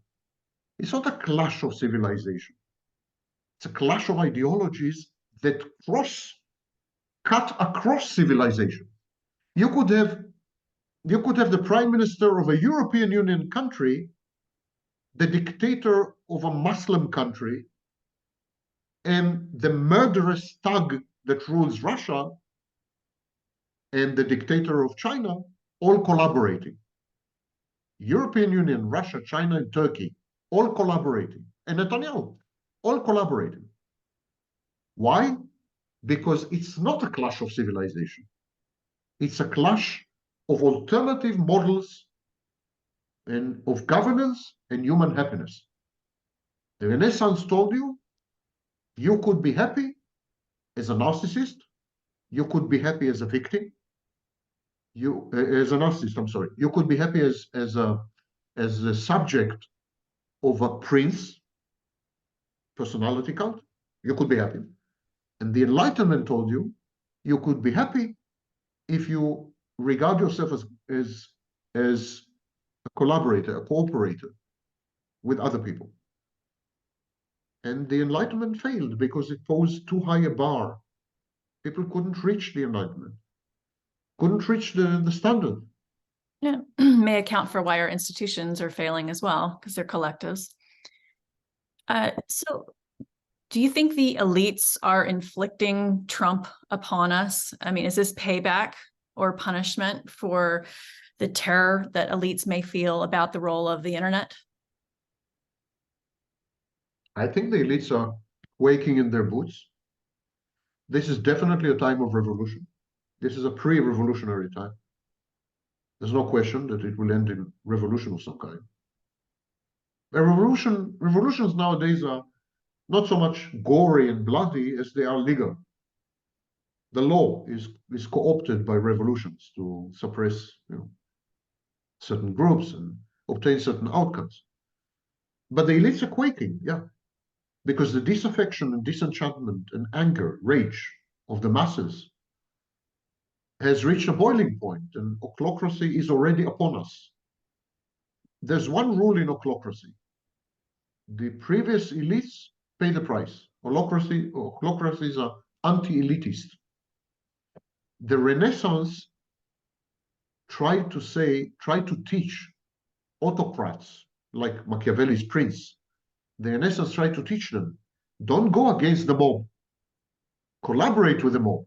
It's not a clash of civilization. It's a clash of ideologies that cut across civilization. You could have the prime minister of a European Union country, the dictator of a Muslim country, and the murderous thug that rules Russia and the dictator of China all collaborating. European Union, Russia, China, and Turkey all collaborating. And Netanyahu, all collaborating. Why? Because it's not a clash of civilization. It's a clash of alternative models and of governance and human happiness. The Renaissance told you, you could be happy as a narcissist, you could be happy as a victim, as a narcissist, I'm sorry, you could be happy as a subject of a prince personality cult, you could be happy. And the Enlightenment told you, you could be happy if you regard yourself as a collaborator, a cooperator with other people. And the Enlightenment failed because it posed too high a bar. People couldn't reach the Enlightenment, couldn't reach the standard. Yeah, may account for why our institutions are failing as well, because they're collectives. So do you think the elites are inflicting Trump upon us? I mean, is this payback or punishment for the terror that elites may feel about the role of the internet? I think the elites are quaking in their boots. This is definitely a time of revolution. This is a pre-revolutionary time. There's no question that it will end in revolution of some kind. Revolutions nowadays are not so much gory and bloody as they are legal. The law is co-opted by revolutions to suppress, certain groups and obtain certain outcomes. But the elites are quaking, yeah, because the disaffection and disenchantment and anger, rage of the masses has reached a boiling point, and ochlocracy is already upon us. There's one rule in ochlocracy. The previous elites pay the price. Ochlocracies are anti-elitist. The Renaissance tried to teach autocrats like Machiavelli's prince. The Renaissance tried to teach them, don't go against the mob. Collaborate with the mob.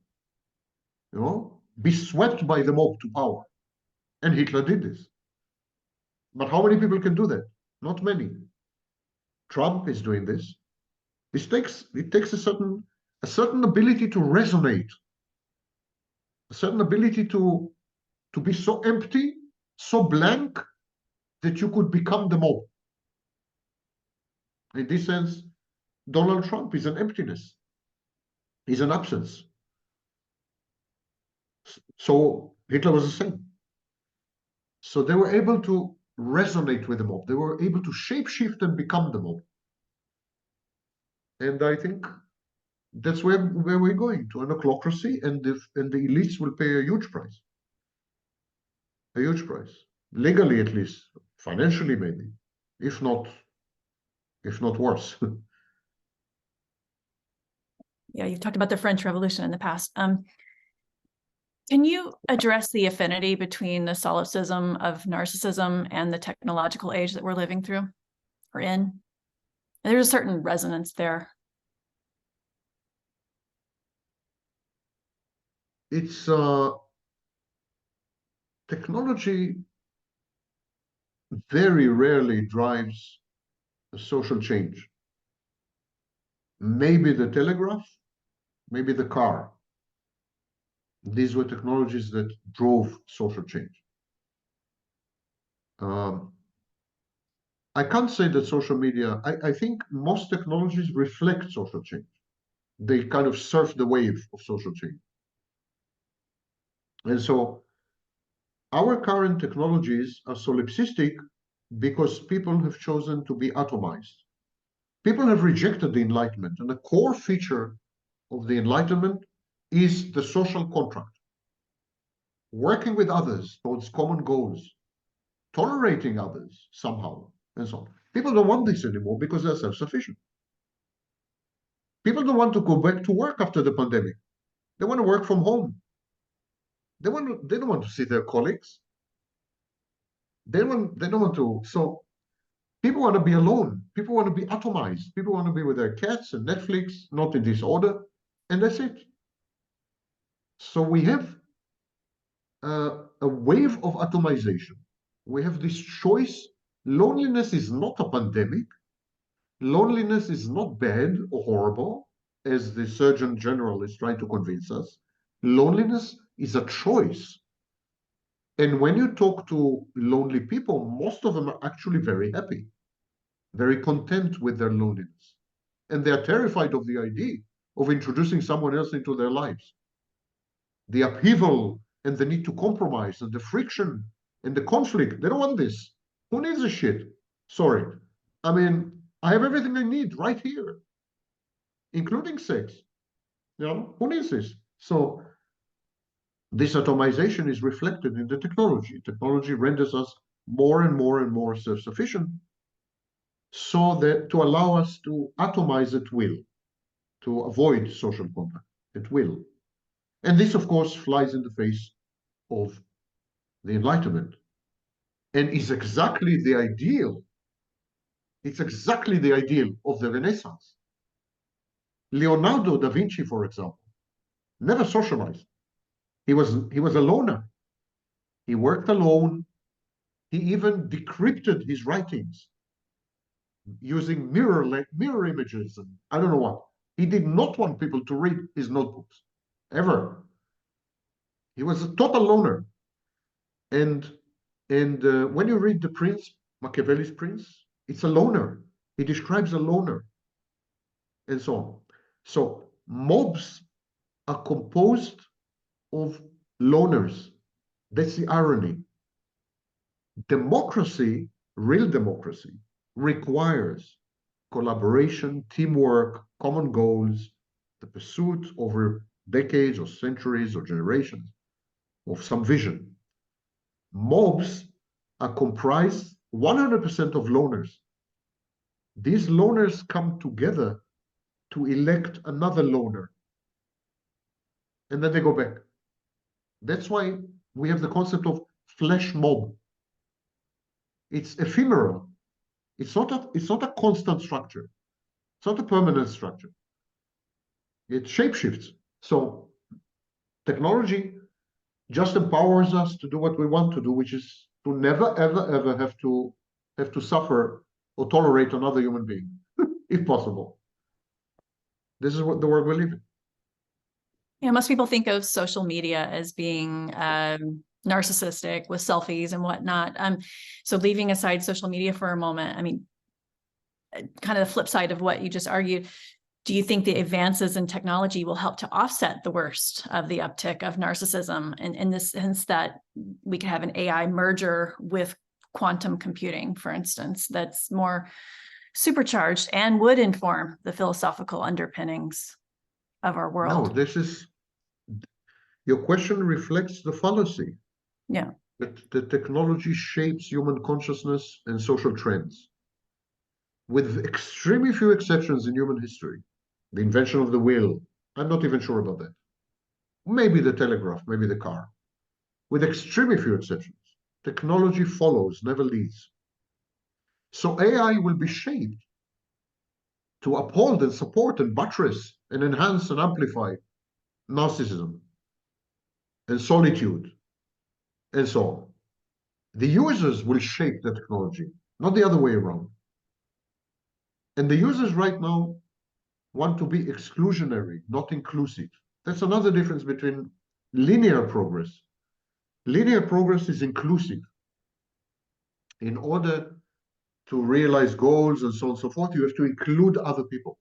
Be swept by the mob to power. And Hitler did this. But how many people can do that? Not many. Trump is doing this. It takes a certain ability to resonate, a certain ability to be so empty, so blank, that you could become the mob. In this sense, Donald Trump is an emptiness. He's an absence. So Hitler was the same. So they were able to resonate with the mob. They were able to shapeshift and become the mob. And I think that's where we're going, to an ochlocracy, and the elites will pay a huge price. A huge price. Legally, at least. financially maybe, if not worse. Yeah, you've talked about the French Revolution in the past. Can you address the affinity between the solipsism of narcissism and the technological age that we're living through or in? And there's a certain resonance there. It's technology very rarely drives a social change. Maybe the telegraph, maybe the car. These were technologies that drove social change. I can't say that social media, I think most technologies reflect social change. They kind of surf the wave of social change. And so our current technologies are solipsistic because people have chosen to be atomized. People have rejected the Enlightenment, and the core feature of the Enlightenment is the social contract. Working with others towards common goals, tolerating others somehow, and so on. People don't want this anymore because they're self-sufficient. People don't want to go back to work after the pandemic. They want to work from home. They don't want to see their colleagues. They don't want to. So people want to be alone. People want to be atomized. People want to be with their cats and Netflix, not in this order, and that's it. So we have a wave of atomization. We have this choice. Loneliness is not a pandemic. Loneliness is not bad or horrible, as the Surgeon General is trying to convince us. Loneliness is a choice. And when you talk to lonely people, most of them are actually very happy, very content with their loneliness. And they are terrified of the idea of introducing someone else into their lives. The upheaval and the need to compromise and the friction and the conflict, they don't want this. Who needs this shit? Sorry. I mean, I have everything I need right here, including sex. You know, who needs this? So this atomization is reflected in the technology. Technology renders us more and more and more self-sufficient, so that to allow us to atomize at will, to avoid social contact at will. And this, of course, flies in the face of the Enlightenment and is exactly the ideal. It's exactly the ideal of the Renaissance. Leonardo da Vinci, for example, never socialized. He was a loner. He worked alone. He even decrypted his writings using mirror images and I don't know what. He did not want people to read his notebooks, ever. He was a total loner. And when you read The Prince, Machiavelli's Prince, it's a loner. He describes a loner, and so on. So mobs are composed of loners. That's the irony. Democracy, real democracy, requires collaboration, teamwork, common goals, the pursuit over decades or centuries or generations of some vision. Mobs are comprised 100% of loners. These loners come together to elect another loner, and then they go back. That's why we have the concept of flash mob. It's ephemeral. It's not a constant structure. It's not a permanent structure. It shapeshifts. So technology just empowers us to do what we want to do, which is to never, ever, ever have to suffer or tolerate another human being, if possible. This is what the world we live in. Yeah, most people think of social media as being narcissistic with selfies and whatnot. So leaving aside social media for a moment, I mean, kind of the flip side of what you just argued, do you think the advances in technology will help to offset the worst of the uptick of narcissism, and in the sense that we could have an AI merger with quantum computing, for instance, that's more supercharged and would inform the philosophical underpinnings of our world? No, your question reflects the fallacy. Yeah. that the technology shapes human consciousness and social trends, with extremely few exceptions in human history. The invention of the wheel, I'm not even sure about that. Maybe the telegraph, maybe the car. With extremely few exceptions. Technology follows, never leads. So AI will be shaped to uphold and support and buttress and enhance and amplify narcissism and solitude and so on. The users will shape the technology, not the other way around. And the users right now want to be exclusionary, not inclusive. That's another difference between linear progress. Linear progress is inclusive. In order to realize goals and so on and so forth, you have to include other people.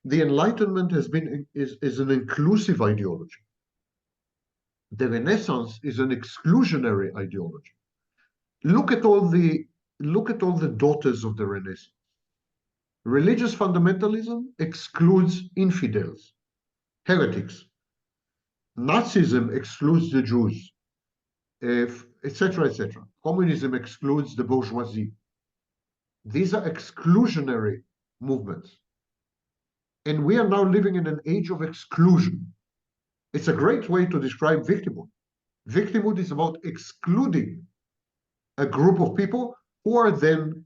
The Enlightenment is an inclusive ideology. The Renaissance is an exclusionary ideology. Look at all the daughters of the Renaissance. Religious fundamentalism excludes infidels, heretics. Nazism excludes the Jews, etc., etc. Communism excludes the bourgeoisie. These are exclusionary movements. And we are now living in an age of exclusion. It's a great way to describe victimhood. Victimhood is about excluding a group of people who are then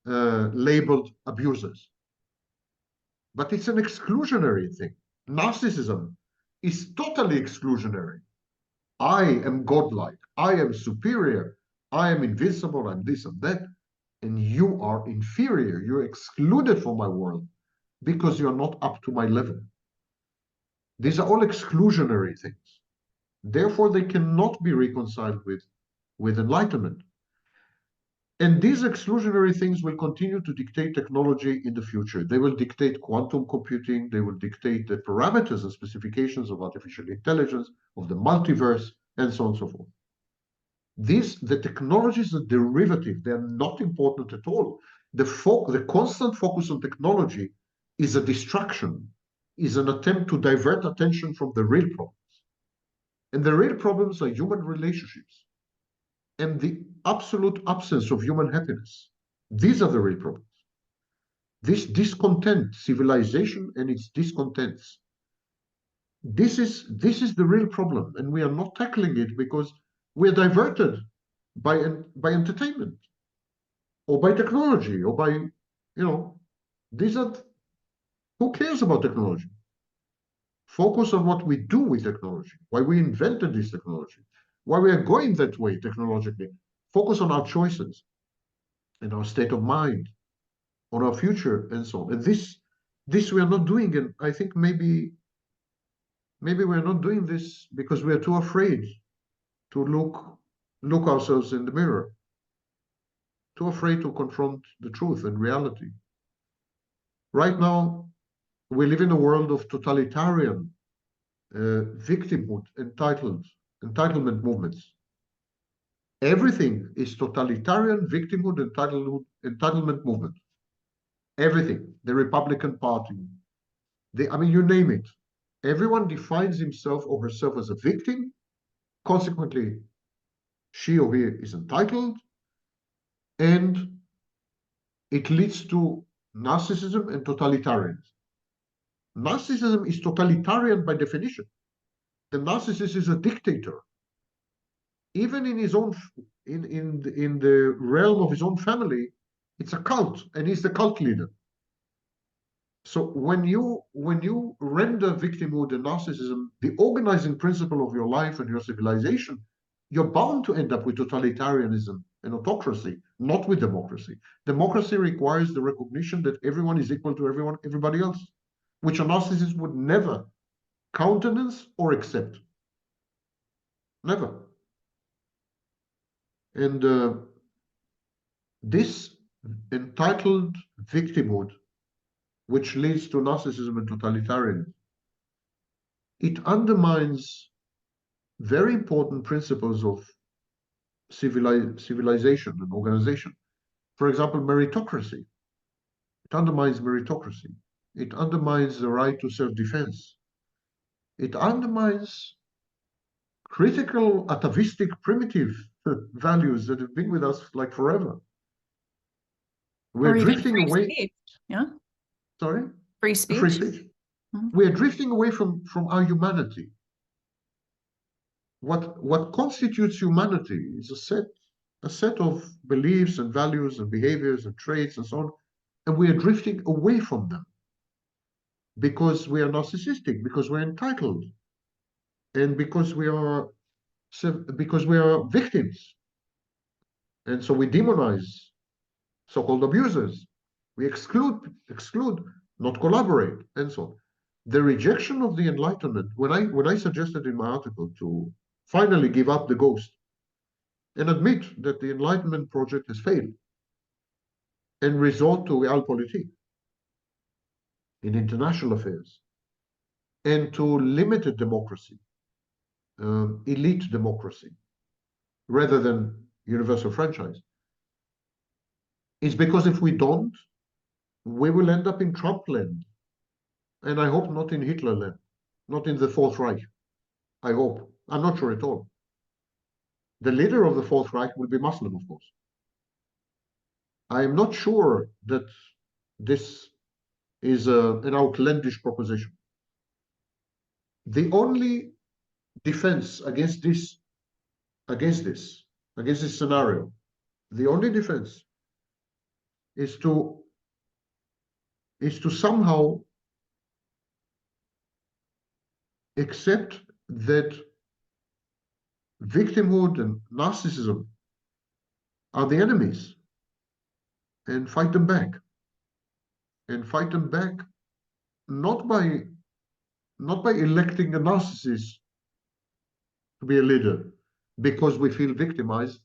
labeled abusers. But it's an exclusionary thing. Narcissism is totally exclusionary. I am godlike. I am superior. I am invincible. I'm this and that. And you are inferior. You're excluded from my world because you're not up to my level. These are all exclusionary things. Therefore, they cannot be reconciled with enlightenment. And these exclusionary things will continue to dictate technology in the future. They will dictate quantum computing. They will dictate the parameters and specifications of artificial intelligence, of the multiverse, and so on and so forth. The technologies are derivative. They're not important at all. The constant focus on technology is a distraction, is an attempt to divert attention from the real problems. And the real problems are human relationships and the absolute absence of human happiness. These are the real problems. This discontent, civilization and its discontents. This is the real problem, and we are not tackling it because we are diverted by entertainment or by technology or by, these are, who cares about technology? Focus on what we do with technology, why we invented this technology, why we are going that way technologically. Focus on our choices and our state of mind, on our future, and so on. And this we are not doing, and I think maybe we are not doing this because we are too afraid to look ourselves in the mirror, too afraid to confront the truth and reality. Right now, we live in a world of totalitarian victimhood, entitlement movements. Everything is totalitarian victimhood, entitlement movement. Everything. The Republican Party. You name it. Everyone defines himself or herself as a victim. Consequently, she or he is entitled, and it leads to narcissism and totalitarianism. Narcissism is totalitarian by definition. The narcissist is a dictator. Even in his own, in the realm of his own family, it's a cult, and he's the cult leader. So when you render victimhood and narcissism the organizing principle of your life and your civilization, you're bound to end up with totalitarianism and autocracy, not with democracy. Democracy requires the recognition that everyone is equal to everybody else, which a narcissist would never countenance or accept. Never. And this entitled victimhood, which leads to narcissism and totalitarianism, it undermines very important principles of civilization and organization. For example, meritocracy. It undermines meritocracy. It undermines the right to self-defense. It undermines critical, atavistic, primitive values that have been with us like forever. We're Or even drifting free away. speech. Yeah. Sorry? Free Free speech. speech. Mhm. We are drifting away from our humanity. What constitutes humanity is a set of beliefs and values and behaviors and traits and so on, and we are drifting away from them because we are narcissistic, because we're entitled, and because we are victims, and so we demonize so-called abusers. We exclude, not collaborate, and so on. The rejection of the Enlightenment, when I suggested in my article to finally give up the ghost and admit that the Enlightenment project has failed and resort to realpolitik in international affairs and to limited democracy, elite democracy, rather than universal franchise, is because if we don't, we will end up in Trump land. And I hope not in Hitler land, not in the Fourth Reich. I hope. I'm not sure at all. The leader of the Fourth Reich will be Muslim, of course. I am not sure that this is an outlandish proposition. The only defense against this, against this scenario, the only defense is to somehow accept that victimhood and narcissism are the enemies and fight them back. And fight them back not by electing a narcissist to be a leader because we feel victimized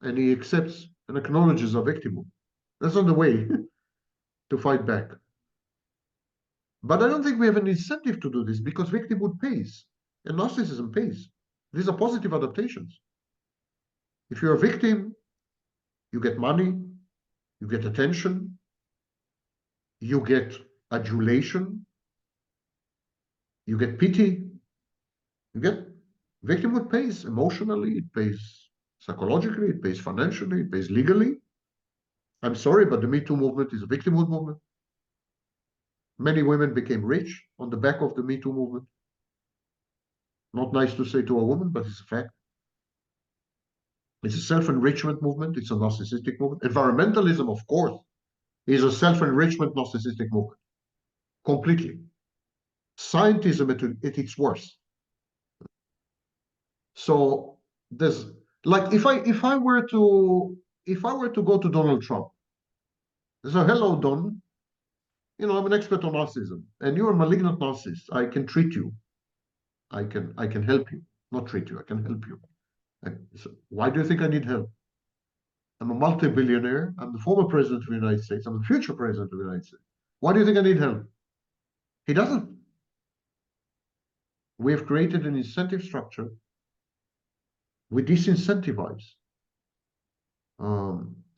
and he accepts and acknowledges our victimhood. That's not the way to fight back. But I don't think we have an incentive to do this because victimhood pays and narcissism pays. These are positive adaptations. If you're a victim, you get money, you get attention, you get adulation, you get pity, you get victimhood pays emotionally, it pays psychologically, it pays financially, it pays legally. I'm sorry, but the Me Too movement is a victimhood movement. Many women became rich on the back of the Me Too movement. Not nice to say to a woman, but it's a fact. It's a self-enrichment movement. It's a narcissistic movement. Environmentalism, of course, is a self-enrichment narcissistic movement. Completely. Scientism at its worst. So there's like if I were to go to Donald Trump, so hello Don, I'm an expert on narcissism, and you're a malignant narcissist. I can treat you. I can help you. Not treat you. I can help you. So why do you think I need help? I'm a multi-billionaire. I'm the former president of the United States. I'm the future president of the United States. Why do you think I need help? He doesn't. We have created an incentive structure. We disincentivize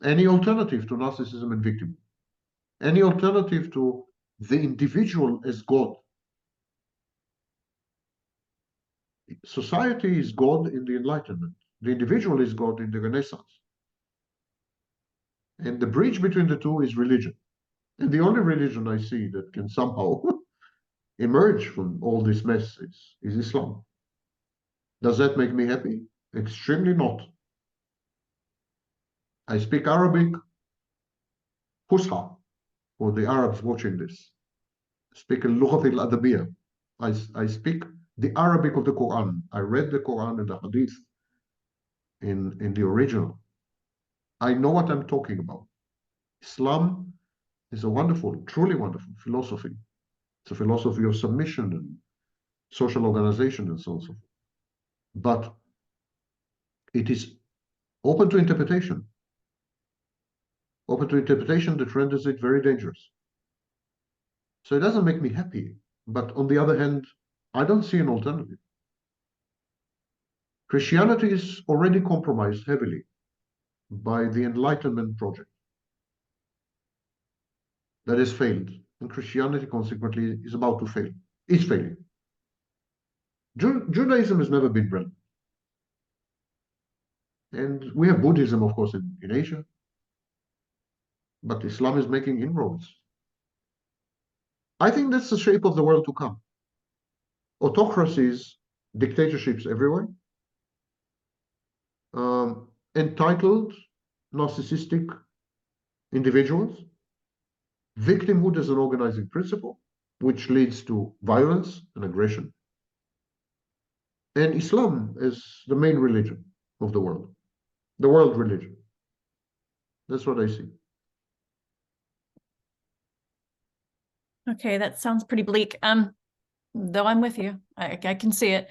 any alternative to narcissism and victim, any alternative to the individual as God. Society is God in the Enlightenment. The individual is God in the Renaissance. And the bridge between the two is religion. And the only religion I see that can somehow emerge from all this mess is Islam. Does that make me happy? Extremely not. I speak Arabic, Fusha, for the Arabs watching this. I speak al-Lughat al-Adabiyya. I speak the Arabic of the Quran. I read the Quran and the Hadith in the original. I know what I'm talking about. Islam is a wonderful, truly wonderful philosophy. It's a philosophy of submission and social organization and so on and so forth. But it is open to interpretation that renders it very dangerous. So it doesn't make me happy. But on the other hand, I don't see an alternative. Christianity is already compromised heavily by the Enlightenment project that has failed. And Christianity, consequently, is about to fail. It's failing. Judaism has never been relevant. And we have Buddhism, of course, in Asia, but Islam is making inroads. I think that's the shape of the world to come. Autocracies, dictatorships everywhere, entitled, narcissistic individuals, victimhood as an organizing principle, which leads to violence and aggression, and Islam as the main religion of the world religion. That's what I see. Okay, that sounds pretty bleak. Though I'm with you, I can see it.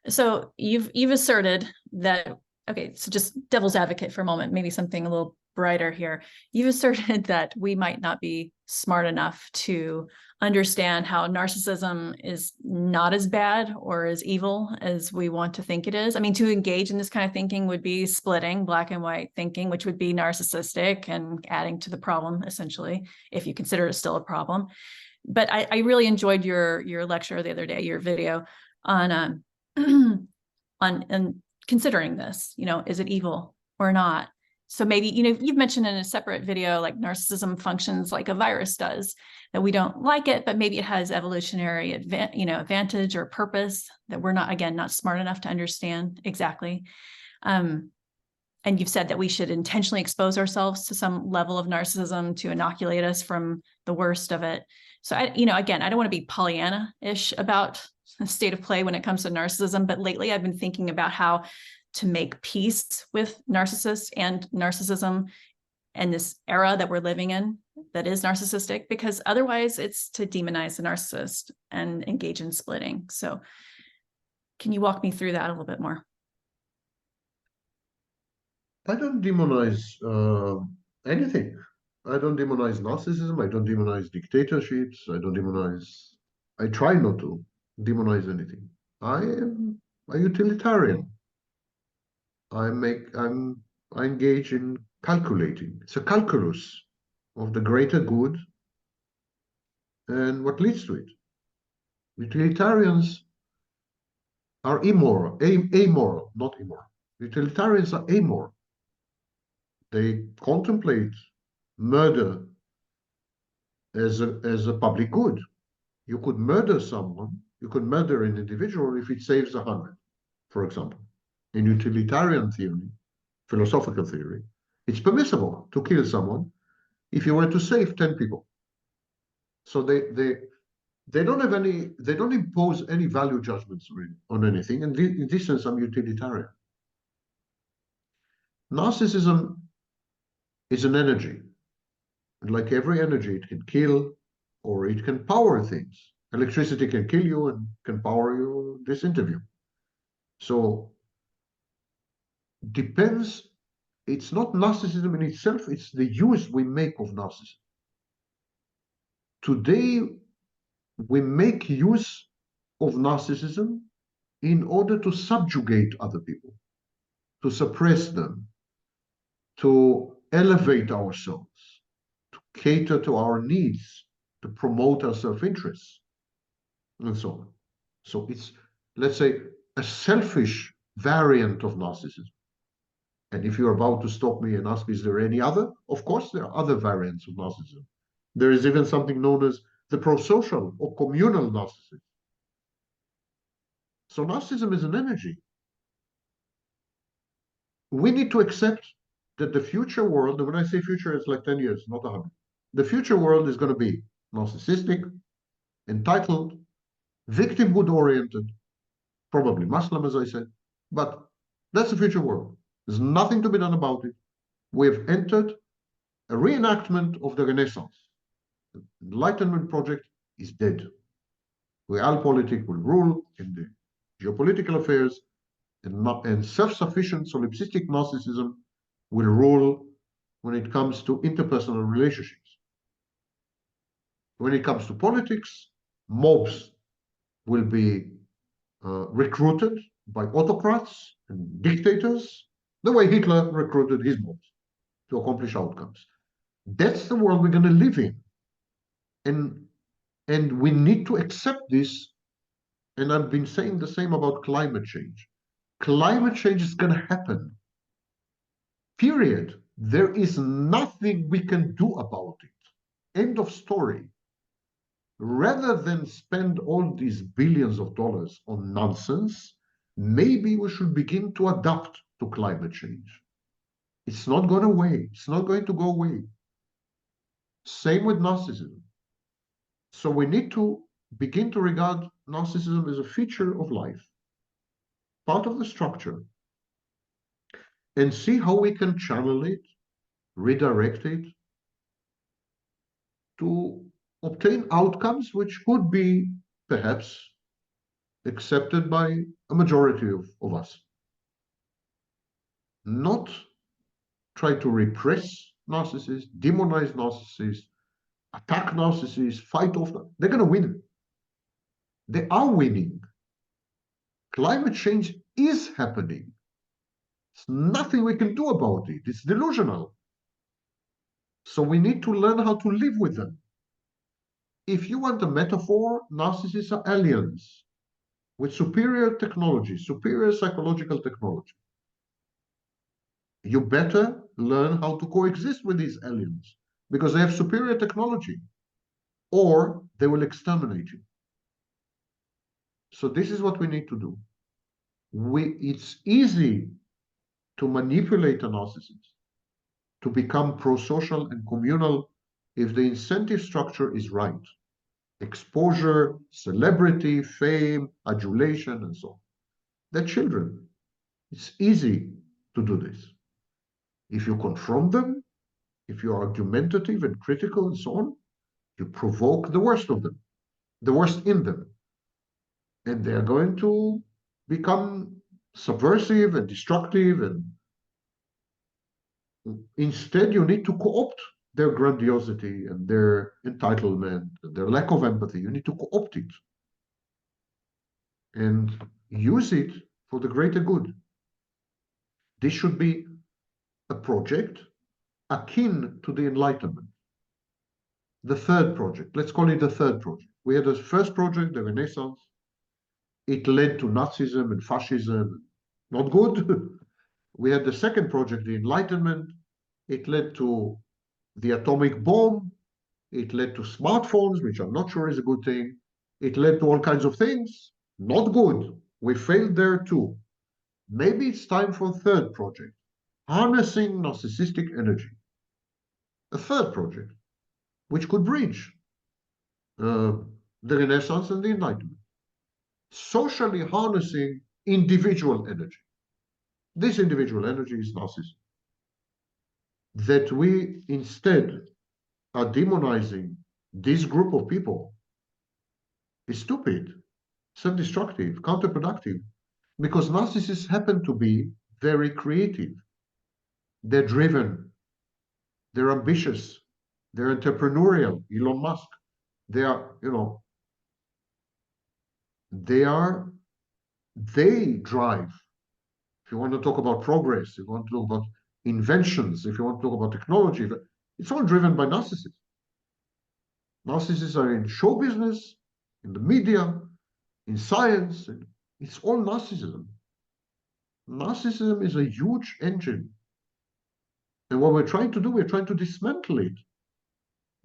So you've asserted that, okay, so just devil's advocate for a moment, maybe something a little brighter here. You've asserted that we might not be smart enough to understand how narcissism is not as bad or as evil as we want to think it is. I mean, to engage in this kind of thinking would be splitting black and white thinking, which would be narcissistic and adding to the problem, essentially, if you consider it still a problem. But I really enjoyed your lecture the other day, your video on on considering this, is it evil or not? So maybe, you've mentioned in a separate video, like narcissism functions like a virus does, that we don't like it, but maybe it has evolutionary advantage or purpose that we're not, again, not smart enough to understand exactly. And you've said that we should intentionally expose ourselves to some level of narcissism to inoculate us from the worst of it. So again, I don't want to be Pollyanna-ish about the state of play when it comes to narcissism, but lately I've been thinking about how to make peace with narcissists and narcissism and this era that we're living in that is narcissistic, because otherwise it's to demonize the narcissist and engage in splitting. So can you walk me through that a little bit more? I don't demonize anything. I don't demonize narcissism. I don't demonize dictatorships. I try not to demonize anything. I am a utilitarian. I engage in calculating. It's a calculus of the greater good and what leads to it. Utilitarians are amoral, not immoral. Utilitarians are amoral. They contemplate murder as a public good. You could murder someone, you could murder an individual if it saves 100, for example. In utilitarian theory, philosophical theory, it's permissible to kill someone if you were to save 10 people. So they don't impose any value judgments on anything. And in this sense, I'm utilitarian. Narcissism is an energy. And like every energy, it can kill or it can power things. Electricity can kill you and can power you this interview. So depends, it's not narcissism in itself, it's the use we make of narcissism. Today, we make use of narcissism in order to subjugate other people, to suppress them, to elevate ourselves, to cater to our needs, to promote our self-interests, and so on. So it's, let's say, a selfish variant of narcissism. And if you're about to stop me and ask, is there any other? Of course, there are other variants of narcissism. There is even something known as the prosocial or communal narcissism. So narcissism is an energy. We need to accept that the future world, and when I say future, it's like 10 years, not 100. The future world is going to be narcissistic, entitled, victimhood-oriented, probably Muslim, as I said, but that's the future world. There's nothing to be done about it. We have entered a reenactment of the Renaissance. The Enlightenment project is dead. Realpolitik will rule in the geopolitical affairs, and self-sufficient solipsistic narcissism will rule when it comes to interpersonal relationships. When it comes to politics, mobs will be recruited by autocrats and dictators, the way Hitler recruited his mobs to accomplish outcomes. That's the world we're going to live in. And we need to accept this. And I've been saying the same about climate change. Climate change is going to happen. period. There is nothing we can do about it. End of story. Rather than spend all these billions of dollars on nonsense, maybe we should begin to adapt to climate change. It's not going away. It's not going to go away. Same with narcissism. So we need to begin to regard narcissism as a feature of life, part of the structure, and see how we can channel it, redirect it to obtain outcomes which could be perhaps accepted by a majority of us. Not try to repress narcissists, demonize narcissists, attack narcissists, fight off them. They're going to win. They are winning. Climate change is happening. There's nothing we can do about it. It's delusional. So we need to learn how to live with them. If you want a metaphor, narcissists are aliens with superior technology, superior psychological technology. You better learn how to coexist with these aliens because they have superior technology, or they will exterminate you. So this is what we need to do. It's easy to manipulate a narcissist to become pro-social and communal if the incentive structure is right. Exposure, celebrity, fame, adulation, and so on. They're children. It's easy to do this. If you confront them, if you're argumentative and critical and so on, you provoke the worst of them, the worst in them. And they're going to become subversive and destructive. And instead, you need to co-opt their grandiosity and their entitlement and their lack of empathy. You need to co-opt it and use it for the greater good. This should be a project akin to the Enlightenment. The third project, let's call it the third project. We had the first project, the Renaissance. It led to Nazism and fascism. Not good. We had the second project, the Enlightenment. It led to the atomic bomb. It led to smartphones, which I'm not sure is a good thing. It led to all kinds of things. Not good. We failed there too. Maybe it's time for a third project, harnessing narcissistic energy. A third project, which could bridge the Renaissance and the Enlightenment. Socially harnessing individual energy. This individual energy is narcissism. That we instead are demonizing this group of people is stupid, self-destructive, counterproductive, because narcissists happen to be very creative. They're driven, they're ambitious, they're entrepreneurial. Elon Musk, they are, they drive. If you want to talk about progress, if you want to talk about inventions, if you want to talk about technology, it's all driven by narcissists. Narcissists are in show business, in the media, in science. It's all narcissism. Narcissism is a huge engine. And what we're trying to do, we're trying to dismantle it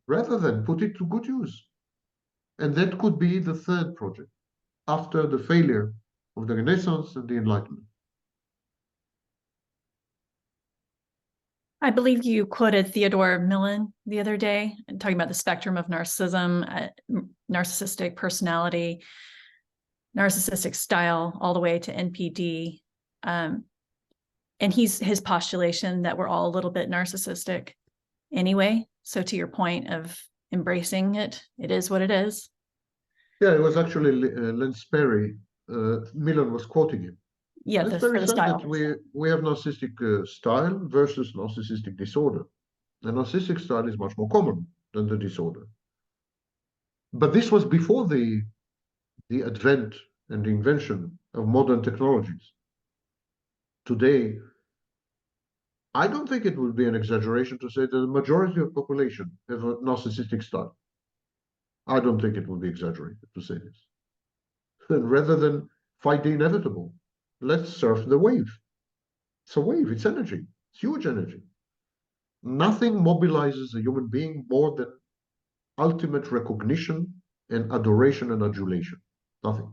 rather than put it to good use. And that could be the third project after the failure of the Renaissance and the Enlightenment. I believe you quoted Theodore Millon the other day, talking about the spectrum of narcissism, narcissistic personality, narcissistic style, all the way to NPD. And his postulation that we're all a little bit narcissistic anyway. So to your point of embracing it, it is what it is. Yeah, it was actually Lance Perry. Millon was quoting him. Yeah, for the style. That we have narcissistic style versus narcissistic disorder. The narcissistic style is much more common than the disorder. But this was before the advent and the invention of modern technologies. Today, I don't think it would be an exaggeration to say that the majority of the population have a narcissistic style. I don't think it would be exaggerated to say this. And rather than fight the inevitable, let's surf the wave. It's a wave, it's energy. It's huge energy. Nothing mobilizes a human being more than ultimate recognition and adoration and adulation. Nothing.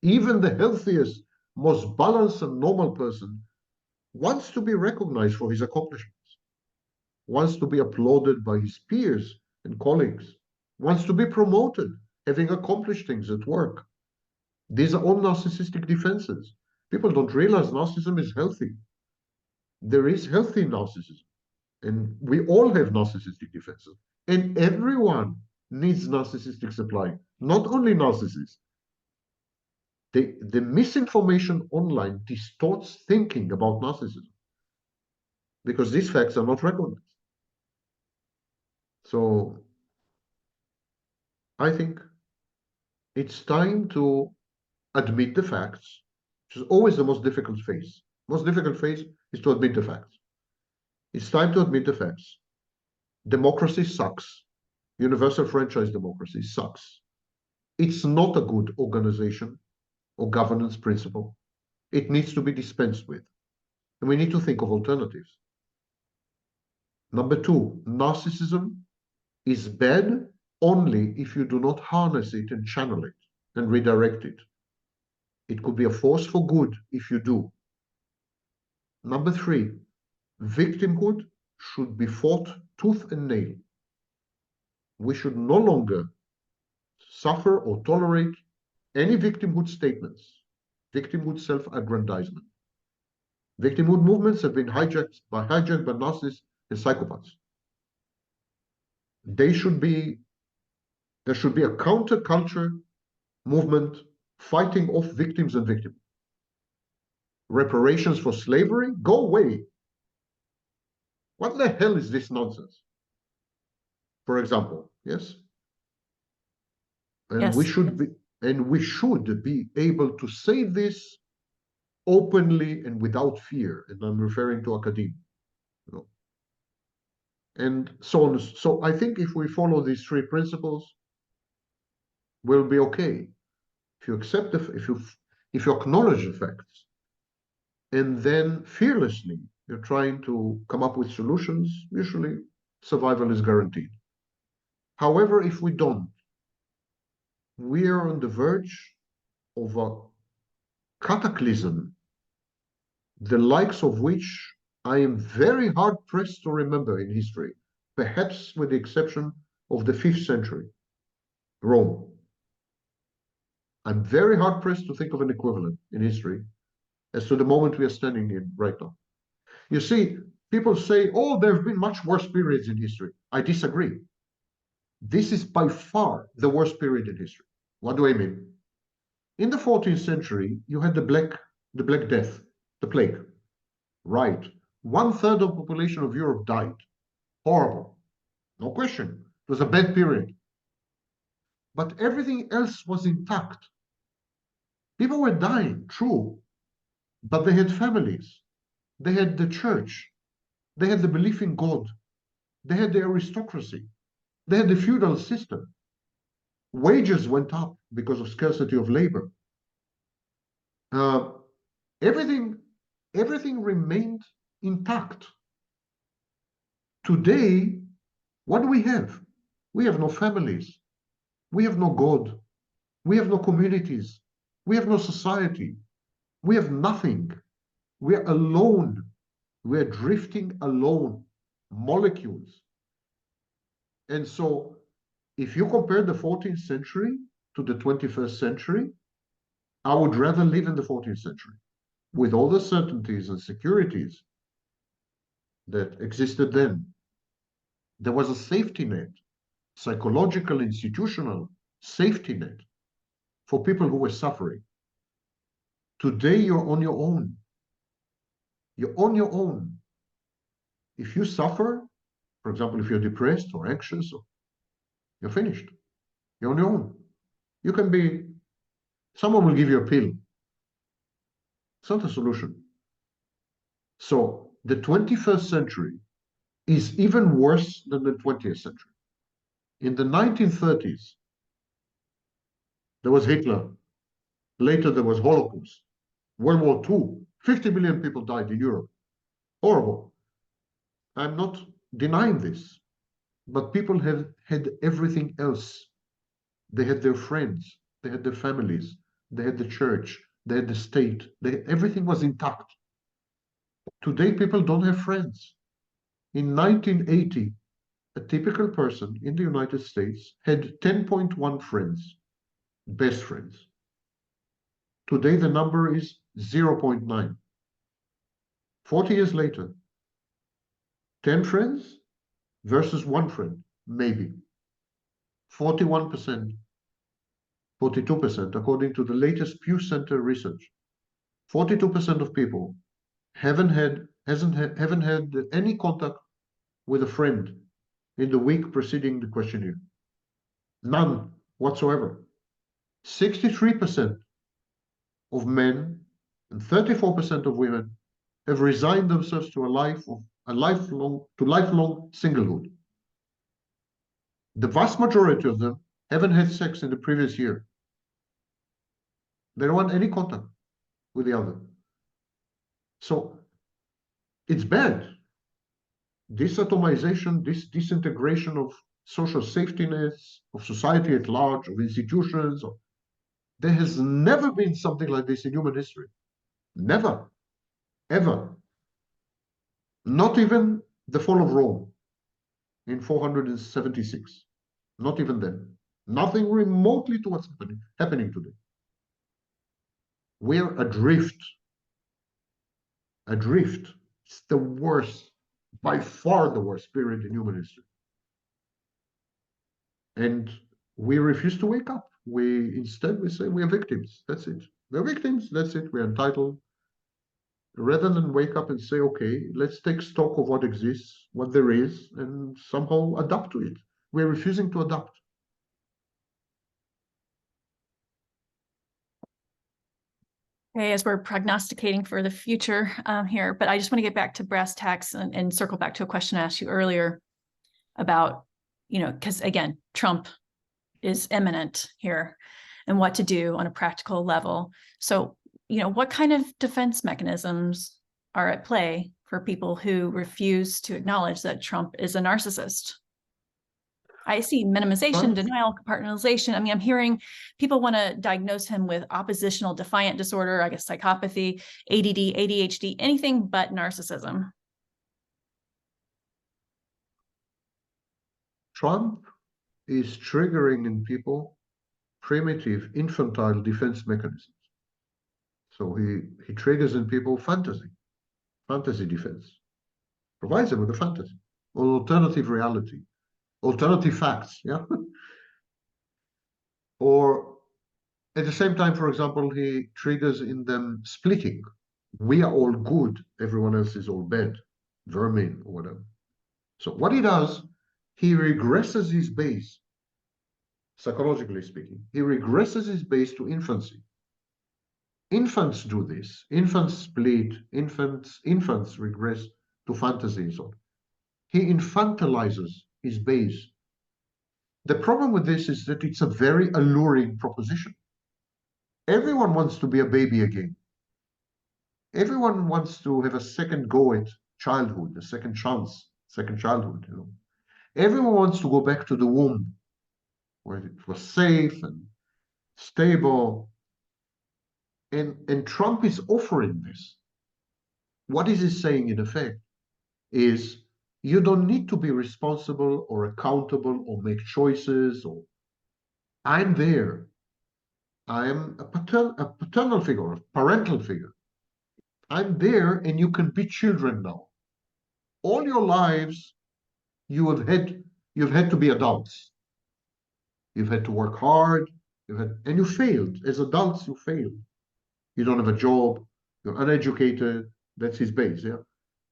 Even the healthiest, most balanced and normal person wants to be recognized for his accomplishments, wants to be applauded by his peers and colleagues, wants to be promoted, having accomplished things at work. These are all narcissistic defenses. People don't realize narcissism is healthy. There is healthy narcissism, and we all have narcissistic defenses. And everyone needs narcissistic supply, not only narcissists. The misinformation online distorts thinking about narcissism because these facts are not recognized. So I think it's time to admit the facts, which is always the most difficult phase. Most difficult phase is to admit the facts. It's time to admit the facts. Democracy sucks. Universal franchise democracy sucks. It's not a good organization or governance principle. It needs to be dispensed with. And we need to think of alternatives. Number two, narcissism is bad only if you do not harness it and channel it and redirect it. It could be a force for good if you do. Number three, victimhood should be fought tooth and nail. We should no longer suffer or tolerate any victimhood statements, victimhood self-aggrandizement. Victimhood movements have been hijacked by narcissists and psychopaths. There should be a counterculture movement fighting off victims and victims. Reparations for slavery? Go away. What the hell is this nonsense? For example, yes? And Yes. we should be able to say this openly and without fear. And I'm referring to academia. You know? And so on. So I think if we follow these three principles, we'll be okay. If you accept if you acknowledge the facts, and then fearlessly you're trying to come up with solutions, usually survival is guaranteed. However, if we don't, we are on the verge of a cataclysm, the likes of which I am very hard pressed to remember in history, perhaps with the exception of the 5th century, Rome. I'm very hard pressed to think of an equivalent in history as to the moment we are standing in right now. You see, people say, oh, there have been much worse periods in history. I disagree. This is by far the worst period in history. What do I mean? In the 14th century, you had the Black Death, the plague. Right. 1/3 of the population of Europe died. Horrible. No question. It was a bad period. But everything else was intact. People were dying, true, but they had families. They had the church. They had the belief in God. They had the aristocracy. They had the feudal system. Wages went up because of scarcity of labor. Everything remained intact. Today, what do we have? We have no families. We have no God. We have no communities. We have no society. We have nothing. We are alone. We are drifting alone, molecules. And so, if you compare the 14th century to the 21st century, I would rather live in the 14th century with all the certainties and securities that existed then. There was a safety net, psychological, institutional safety net for people who were suffering. Today, you're on your own. You're on your own. If you suffer, for example, if you're depressed or anxious, you're finished. You're on your own. You can be, someone will give you a pill. It's not a solution. So the 21st century is even worse than the 20th century. In the 1930s, there was Hitler. Later, there was Holocaust. World War II. 50 million people died in Europe. Horrible. I'm not denying this, but people have had everything else. They had their friends, they had their families, they had the church, they had the state, everything was intact. Today, people don't have friends. In 1980, a typical person in the United States had 10.1 friends, best friends. Today, the number is 0.9. 40 years later, 10 friends versus one friend, maybe. 41%, 42%, according to the latest Pew Center research. 42% of people haven't had any contact with a friend in the week preceding the questionnaire. None whatsoever. 63% of men and 34% of women have resigned themselves to lifelong singlehood. The vast majority of them haven't had sex in the previous year. They don't want any contact with the other. So it's bad. This atomization, this disintegration of social safety nets, of society at large, of institutions, there has never been something like this in human history. Never, ever. Not even the fall of Rome in 476. Not even then. Nothing remotely to what's happening today. We're adrift. Adrift. It's the worst, by far the worst period in human history. And we refuse to wake up. Instead we say we are victims. That's it. We're victims. That's it. We're entitled. Rather than wake up and say, okay, let's take stock of what exists, what there is, and somehow adapt to it. We're refusing to adapt. Okay, as we're prognosticating for the future here, but I just want to get back to brass tacks and circle back to a question I asked you earlier about, because again, Trump is imminent here and what to do on a practical level. So, what kind of defense mechanisms are at play for people who refuse to acknowledge that Trump is a narcissist? I see minimization, denial, compartmentalization. I mean, I'm hearing people want to diagnose him with oppositional defiant disorder, I guess psychopathy, ADD, ADHD, anything but narcissism. Trump is triggering in people primitive infantile defense mechanisms. So he triggers in people fantasy defense, provides them with a fantasy, or alternative reality, alternative facts, yeah? Or at the same time, for example, he triggers in them splitting. We are all good, everyone else is all bad, vermin or whatever. So what he does, he regresses his base, psychologically speaking. He regresses his base to infancy. Infants do this. Infants split. Infants regress to fantasy and so on. He infantilizes his base. The problem with this is that it's a very alluring proposition. Everyone wants to be a baby again. Everyone wants to have a second go at childhood, a second chance, second childhood. Everyone wants to go back to the womb, where it was safe and stable. And Trump is offering this. What is he saying in effect is you don't need to be responsible or accountable or make choices, or I'm there. I am a paternal figure, a parental figure. I'm there and you can be children now. All your lives you've had to be adults. You've had to work hard, and you failed. As adults, you failed. You don't have a job, you're uneducated, that's his base, yeah?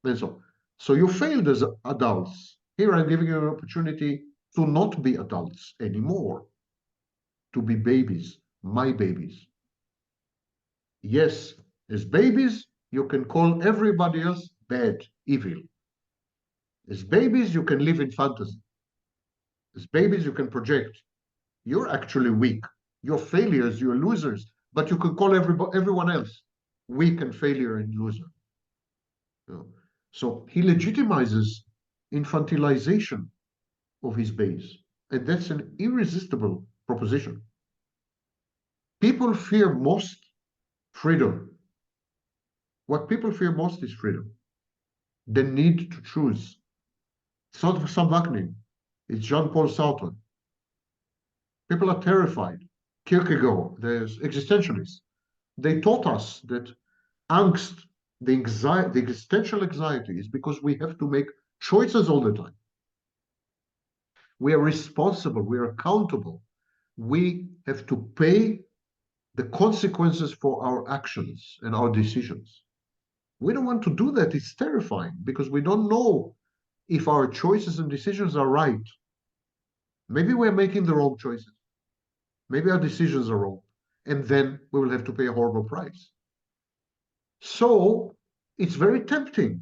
And so you failed as adults. Here I'm giving you an opportunity to not be adults anymore, to be babies, my babies. Yes, as babies, you can call everybody else bad, evil. As babies, you can live in fantasy. As babies, you can project. You're actually weak. You're failures, you're losers, but you can call everyone else weak and failure and loser. So he legitimizes infantilization of his base. And that's an irresistible proposition. People fear most freedom. What people fear most is freedom. The need to choose. It's not some Vaknin. It's Jean-Paul Sartre. People are terrified. Kierkegaard, there's existentialists. They taught us that angst, the existential anxiety, is because we have to make choices all the time. We are responsible. We are accountable. We have to pay the consequences for our actions and our decisions. We don't want to do that. It's terrifying because we don't know if our choices and decisions are right. Maybe we're making the wrong choices. Maybe our decisions are wrong. And then we will have to pay a horrible price. So it's very tempting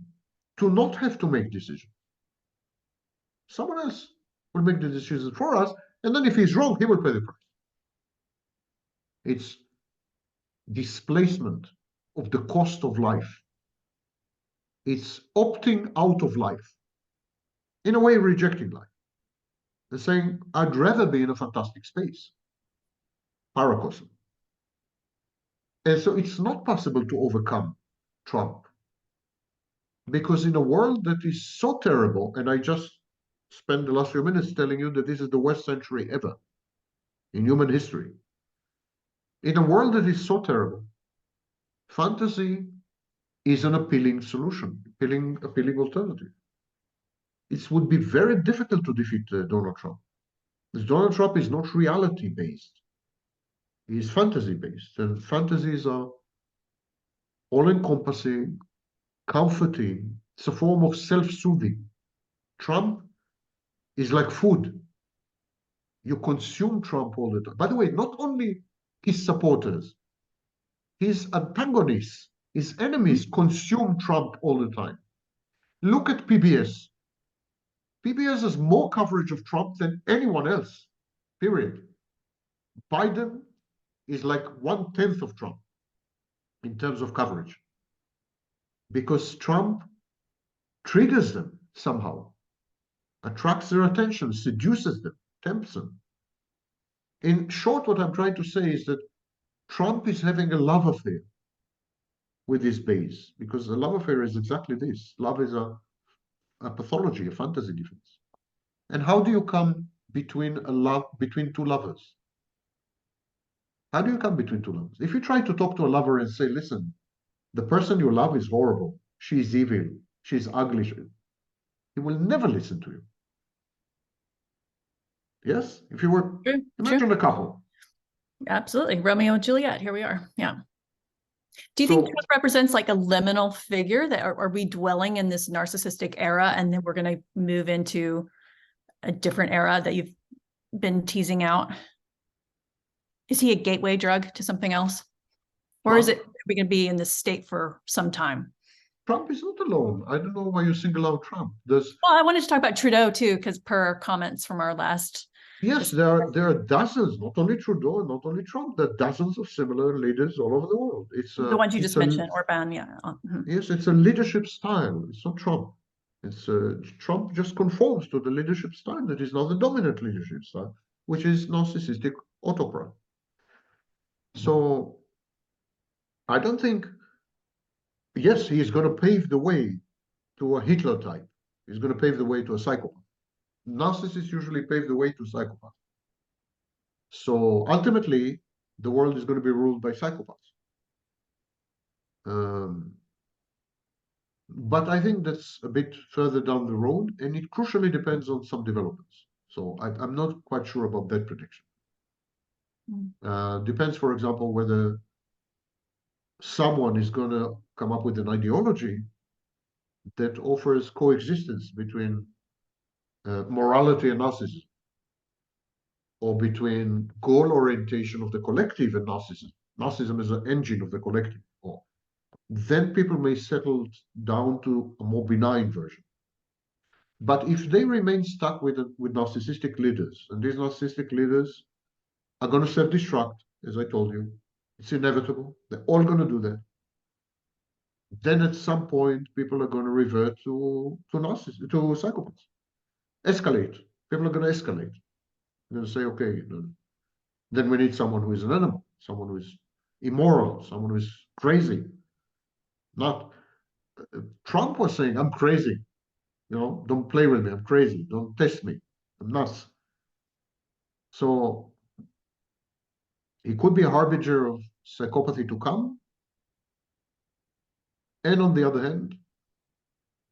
to not have to make decisions. Someone else will make the decisions for us. And then if he's wrong, he will pay the price. It's displacement of the cost of life. It's opting out of life. In a way, rejecting life. They're saying, I'd rather be in a fantastic space. Paracosm. And so it's not possible to overcome Trump. Because in a world that is so terrible, and I just spent the last few minutes telling you that this is the worst century ever in human history. In a world that is so terrible, fantasy is an appealing solution, appealing alternative. It would be very difficult to defeat Donald Trump. Because Donald Trump is not reality-based. He is fantasy-based. And fantasies are all-encompassing, comforting. It's a form of self-soothing. Trump is like food. You consume Trump all the time. By the way, not only his supporters, his antagonists, his enemies consume Trump all the time. Look at PBS. PBS has more coverage of Trump than anyone else, period. Biden is like 1/10 of Trump in terms of coverage because Trump triggers them somehow, attracts their attention, seduces them, tempts them. In short, what I'm trying to say is that Trump is having a love affair with his base because the love affair is exactly this. Love is a pathology, a fantasy defense. And how do you come between two lovers? How do you come between two lovers? If you try to talk to a lover and say, listen, the person you love is horrible, she's evil, she's ugly, he will never listen to you. Yes? If you were, imagine a couple. Absolutely. Romeo and Juliet, here we are. Yeah. Do you think Trump represents like a liminal figure that are we dwelling in this narcissistic era and then we're going to move into a different era that you've been teasing out? Is he a gateway drug to something else? Or are we going to be in this state for some time? Trump is not alone. I don't know why you single out Trump. Well, I wanted to talk about Trudeau too, because per comments from our last. Yes, there are dozens, not only Trudeau, not only Trump, there are dozens of similar leaders all over the world. It's the ones you just mentioned, Orban, yeah. Yes, it's a leadership style. It's not Trump. It's Trump just conforms to the leadership style that is not the dominant leadership style, which is narcissistic autocrat. So I don't think, yes, he is going to pave the way to a Hitler type. He's going to pave the way to a psychopath. Narcissists usually pave the way to psychopaths. So ultimately, the world is going to be ruled by psychopaths. But I think that's a bit further down the road, and it crucially depends on some developments. So I'm not quite sure about that prediction. Depends, for example, whether someone is going to come up with an ideology that offers coexistence between morality and narcissism, or between goal orientation of the collective and narcissism. Narcissism is an engine of the collective. Or then people may settle down to a more benign version. But if they remain stuck with narcissistic leaders, and these narcissistic leaders are going to self-destruct, as I told you, it's inevitable. They're all going to do that. then at some point people are going to revert to narcissists, to psychopaths. Escalate. People are going to escalate. They're going to say, okay, then we need someone who is an animal, someone who is immoral, someone who is crazy. Not Trump was saying, I'm crazy. Don't play with me. I'm crazy. Don't test me. I'm nuts. So he could be a harbinger of psychopathy to come. And on the other hand,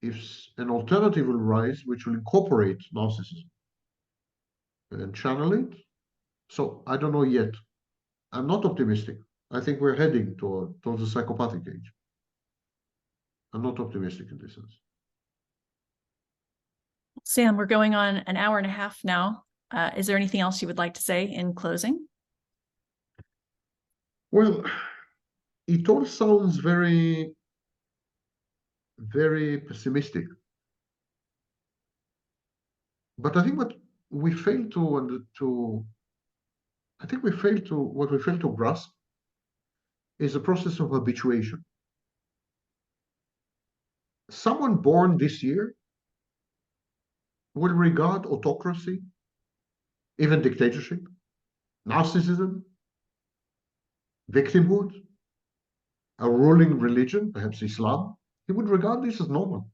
if an alternative will rise which will incorporate narcissism and channel it, so I don't know yet. I'm not optimistic. I think we're heading towards a psychopathic age. I'm not optimistic in this sense. Sam, we're going on an hour and a half now. Is there anything else you would like to say in closing? Well, it all sounds very, very pessimistic. But I think what we fail to grasp is a process of habituation. Someone born this year will regard autocracy, even dictatorship, narcissism, victimhood, a ruling religion, perhaps Islam. He would regard this as normal.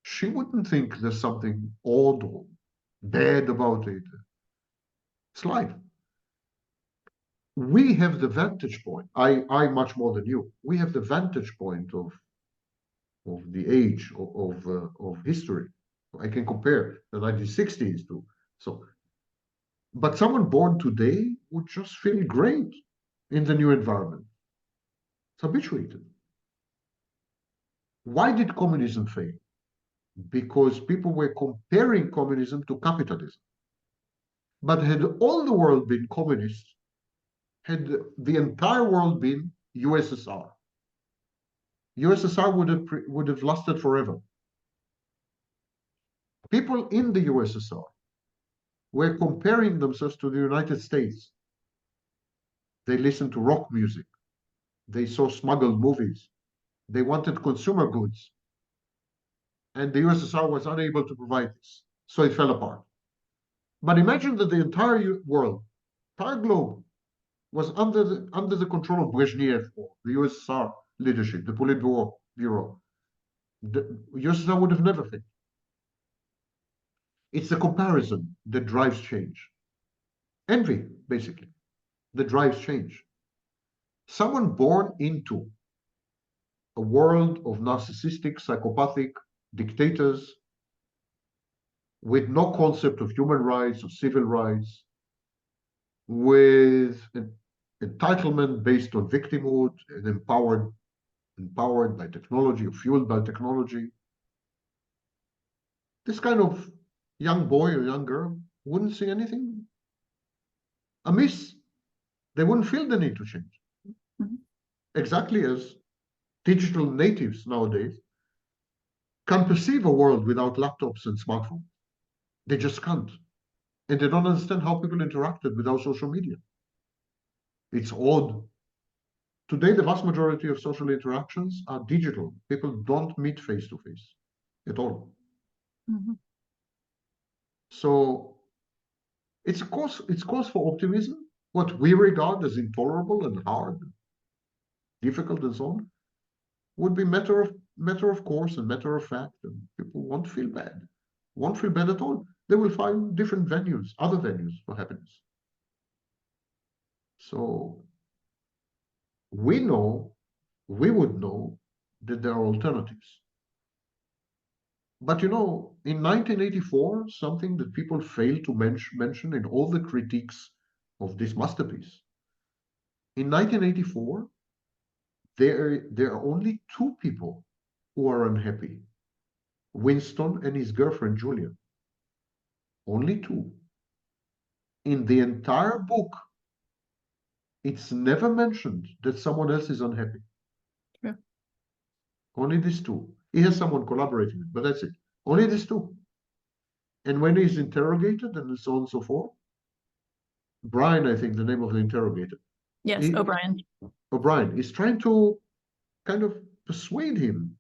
She wouldn't think there's something odd or bad about it. It's life. We have the vantage point. I much more than you. We have the vantage point of the age of history. I can compare the 1960s to so. But someone born today would just feel great in the new environment. It's habituated. Why did communism fail? Because people were comparing communism to capitalism. But had all the world been communist, had the entire world been USSR, USSR would have lasted forever. People in the USSR were comparing themselves to the United States. They listened to rock music. They saw smuggled movies. They wanted consumer goods. And the USSR was unable to provide this. So it fell apart. But imagine that the entire world, entire globe, was under the control of Brezhnev or the USSR leadership, the Politburo Bureau. The USSR would have never failed. It's the comparison that drives change. Envy, basically, that drives change. Someone born into a world of narcissistic, psychopathic dictators with no concept of human rights or civil rights, with an entitlement based on victimhood and empowered by technology or fueled by technology. This kind of young boy or young girl wouldn't see anything amiss. They wouldn't feel the need to change. Mhm. Exactly as digital natives nowadays can't perceive a world without laptops and smartphones. They just can't. And they don't understand how people interacted without social media. It's odd. Today, the vast majority of social interactions are digital. People don't meet face to face at all. Mhm. So it's cause for optimism. What we regard as intolerable and hard, difficult and so on, would be matter of course and matter of fact, and people won't feel bad at all. They will find different venues, other venues for happiness. So we would know that there are alternatives. But in 1984, something that people fail to mention in all the critiques of this masterpiece, in 1984, there are only two people who are unhappy: Winston and his girlfriend Julia. Only two. In the entire book, it's never mentioned that someone else is unhappy. Yeah. Only these two. He has someone collaborating with, but that's it. Only these two. And when he's interrogated and so on and so forth, Brian, I think the name of the interrogator, Yes, he, O'Brien. O'Brien, is trying to kind of persuade him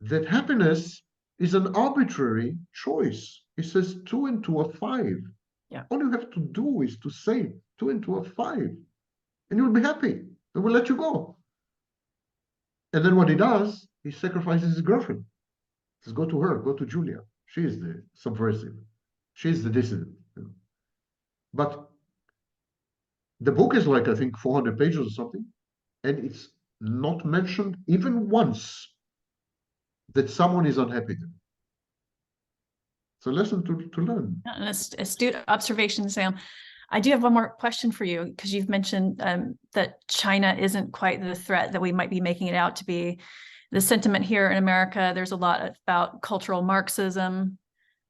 that happiness is an arbitrary choice. He says 2 and 2 are 5. Yeah. All you have to do is to say 2 and 2 are 5, and you'll be happy, and we'll let you go. And then what he does, he sacrifices his girlfriend. He says, go to her, go to Julia. She is the subversive. She is the dissident. But the book is like, I think, 400 pages or something, and it's not mentioned even once that someone is unhappy there. It's a lesson to learn. An astute observation, Sam. I do have one more question for you, because you've mentioned that China isn't quite the threat that we might be making it out to be. The sentiment here in America, there's a lot about cultural Marxism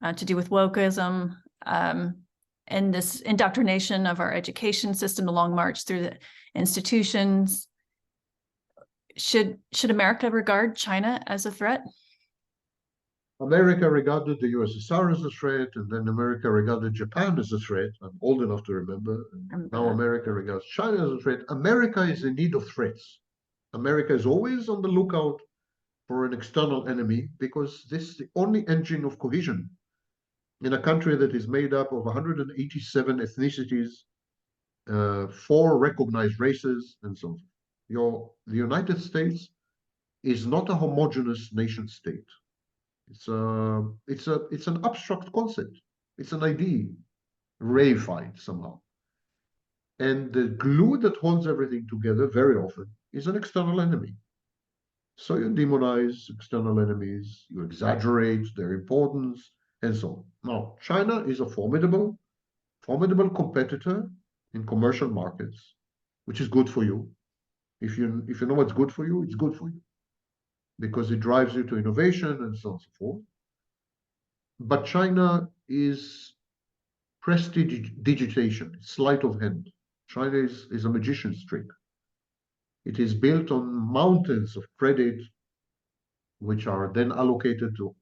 to do with wokeism, and this indoctrination of our education system, the long march through the institutions. Should America regard China as a threat? America regarded the USSR as a threat, and then America regarded Japan as a threat. I'm old enough to remember. And now America regards China as a threat. America is in need of threats. America is always on the lookout for an external enemy, because this is the only engine of cohesion in a country that is made up of 187 ethnicities, 4 recognized races, and so on. The United States is not a homogeneous nation state. It's an abstract concept. It's an idea, reified somehow. And the glue that holds everything together very often is an external enemy. So you demonize external enemies, you exaggerate their importance, and so on. Now, China is a formidable competitor in commercial markets, which is good for you. If you know what's good for you, it's good for you, because it drives you to innovation and so on and so forth. But China is prestidigitation, sleight of hand. China is a magician's trick. It is built on mountains of credit, which are then allocated to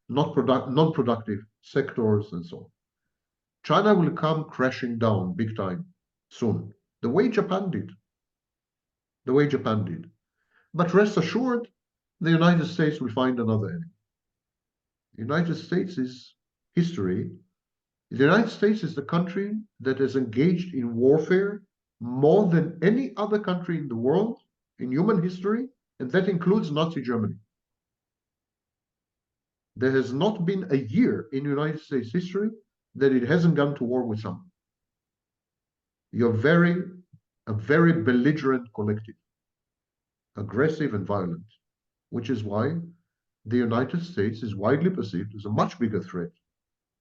non-productive sectors and so on. China will come crashing down big time soon, the way Japan did. The way Japan did. But rest assured, the United States will find another enemy. The United States is history. The United States is the country that is engaged in warfare more than any other country in the world in human history, and that includes Nazi Germany. There has not been a year in United States history that it hasn't gone to war with someone. You're a very belligerent collective, aggressive and violent, which is why the United States is widely perceived as a much bigger threat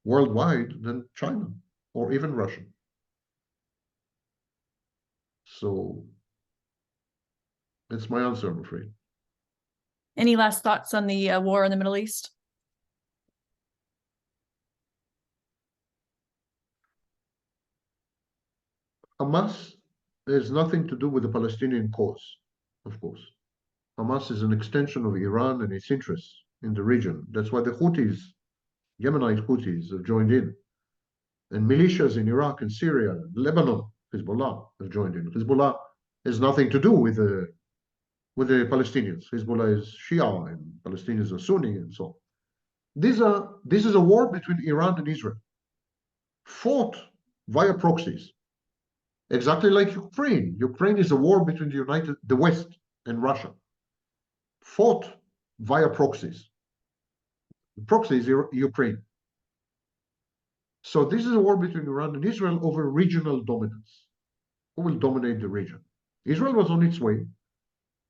worldwide than China or even Russia. So that's my answer, I'm afraid. Any last thoughts on the war in the Middle East? Hamas has nothing to do with the Palestinian cause, of course. Hamas is an extension of Iran and its interests in the region. That's why the Houthis, Yemenite Houthis, have joined in. And militias in Iraq and Syria, Lebanon, Hezbollah, have joined in. Hezbollah has nothing to do with the Palestinians. Hezbollah is Shia and Palestinians are Sunni and so on. This is a war between Iran and Israel, fought via proxies. Exactly like Ukraine. Ukraine is a war between the West and Russia, fought via proxies. The proxy is Ukraine. So this is a war between Iran and Israel over regional dominance. Who will dominate the region? Israel was on its way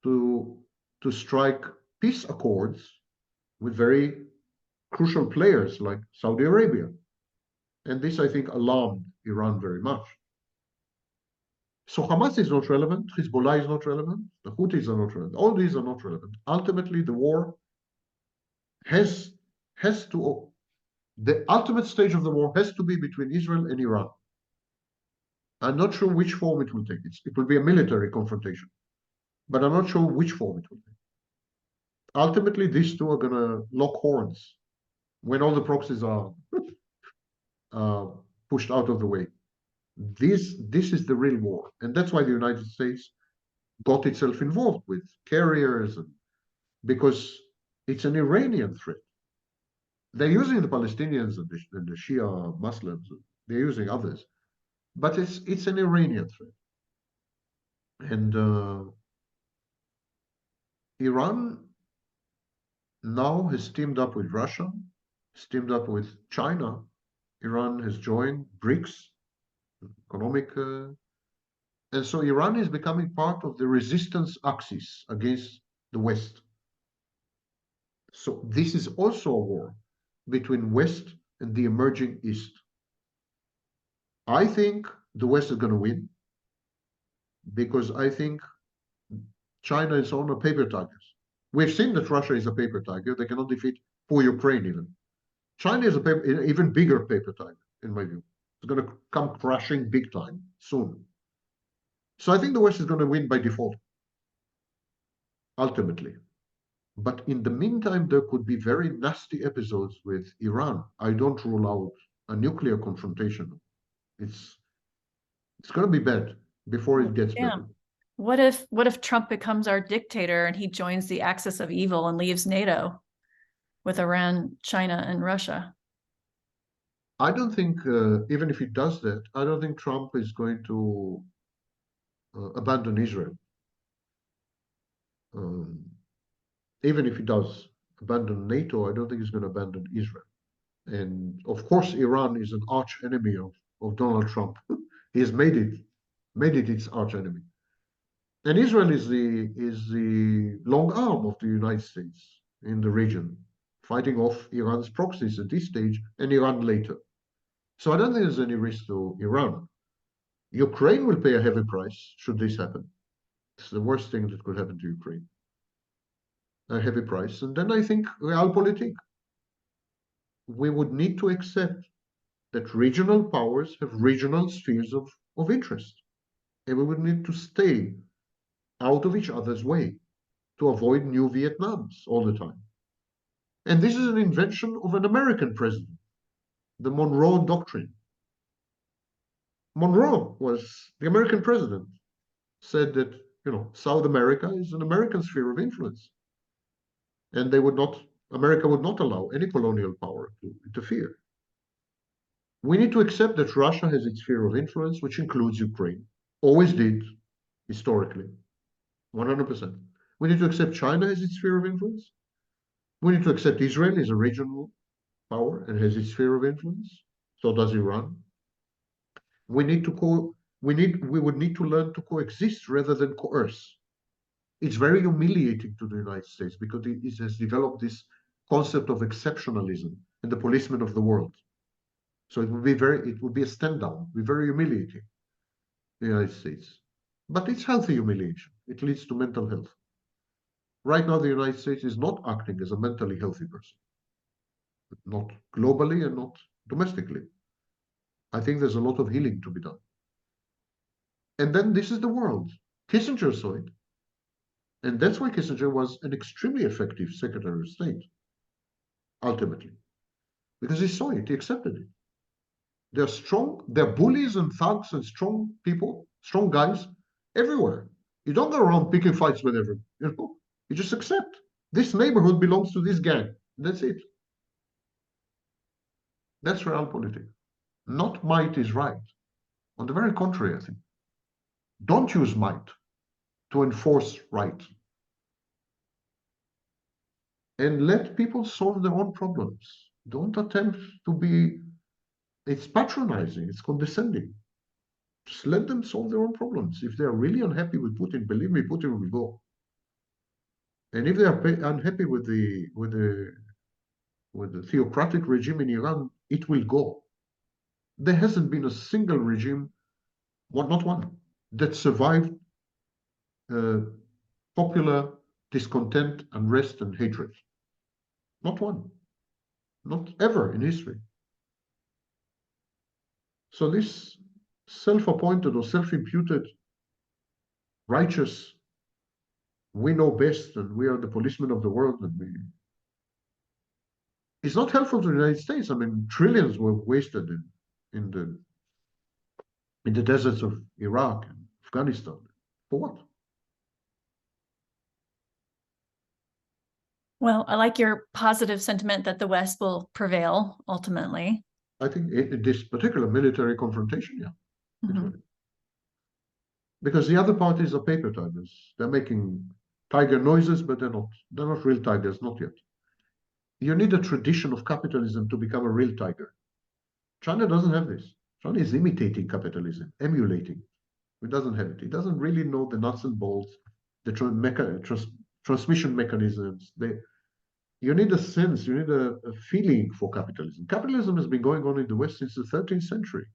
to strike peace accords with very crucial players like Saudi Arabia. And this, I think, alarmed Iran very much. So Hamas is not relevant, Hezbollah is not relevant, the Houthis are not relevant, all these are not relevant. Ultimately, the war the ultimate stage of the war has to be between Israel and Iran. I'm not sure which form it will take. It will be a military confrontation, but I'm not sure which form it will take. Ultimately, these two are going to lock horns when all the proxies are pushed out of the way. This is the real war, and that's why the United States got itself involved with carriers, and because it's an Iranian threat. They're using the Palestinians and the Shia Muslims. They're using others, but it's an Iranian threat. And Iran now has teamed up with Russia, has teamed up with China. Iran has joined BRICS, economic, and so Iran is becoming part of the resistance axis against the West. So this is also a war between West and the emerging East. I think the West is going to win because I think China is on a paper tiger. We've seen that Russia is a paper tiger. They cannot defeat poor Ukraine even. China is an even bigger paper tiger, in my view. It's going to come crashing big time soon. So I think the West is going to win by default, ultimately. But in the meantime, there could be very nasty episodes with Iran. I don't rule out a nuclear confrontation. It's going to be bad before it gets better. What if Trump becomes our dictator and he joins the axis of evil and leaves NATO with Iran, China, and Russia? I don't think, even if he does that, I don't think Trump is going to abandon Israel. Even if he does abandon NATO, I don't think he's going to abandon Israel. And of course, Iran is an arch enemy of Donald Trump. He has made it its arch enemy. And Israel is the long arm of the United States in the region, fighting off Iran's proxies at this stage and Iran later. So I don't think there's any risk to Iran. Ukraine will pay a heavy price should this happen. It's the worst thing that could happen to Ukraine. A heavy price. And then I think realpolitik. We would need to accept that regional powers have regional spheres of interest. And we would need to stay out of each other's way to avoid new Vietnams all the time. And this is an invention of an American president, the Monroe Doctrine. Monroe was the American president, said that, South America is an American sphere of influence. And America would not allow any colonial power to interfere. We need to accept that Russia has its sphere of influence, which includes Ukraine. Always did, historically, 100%. We need to accept China has its sphere of influence. We need to accept Israel is a regional power and has its sphere of influence. So does Iran. We would need to learn to coexist rather than coerce. It's very humiliating to the United States because it has developed this concept of exceptionalism and the policeman of the world. So it would be a stand down, be very humiliating, the United States. But it's healthy humiliation. It leads to mental health. Right now, the United States is not acting as a mentally healthy person, not globally and not domestically. I think there's a lot of healing to be done. And then this is the world. Kissinger saw it. And that's why Kissinger was an extremely effective Secretary of State, ultimately, because he saw it, he accepted it. They're strong, they're bullies and thugs and strong people, strong guys everywhere. You don't go around picking fights with everyone, You just accept this neighborhood belongs to this gang. That's it. That's realpolitik. Not might is right. On the very contrary, I think. Don't use might to enforce right. And let people solve their own problems. Don't attempt to be, it's patronizing, it's condescending. Just let them solve their own problems. If they're really unhappy with Putin, believe me, Putin will go. And if they are unhappy with the theocratic regime in Iran, it will go. There hasn't been a single regime, not one, that survived popular discontent, unrest, and hatred. Not one. Not ever in history. So this self-appointed or self-imputed righteous, we know best and we are the policemen of the world, and it's not helpful to the United States. I mean, trillions were wasted in the deserts of Iraq and Afghanistan. For what? Well, I like your positive sentiment that the West will prevail ultimately. I think in this particular military confrontation, yeah, it Mhm. will. Because the other parties are paper tigers. They're making tiger noises, but they're not real tigers, not yet. You need a tradition of capitalism to become a real tiger. China doesn't have this. China is imitating capitalism, emulating. It doesn't have it. It doesn't really know the nuts and bolts, the transmission mechanisms. You need a sense, you need a feeling for capitalism. Capitalism has been going on in the West since the 13th century,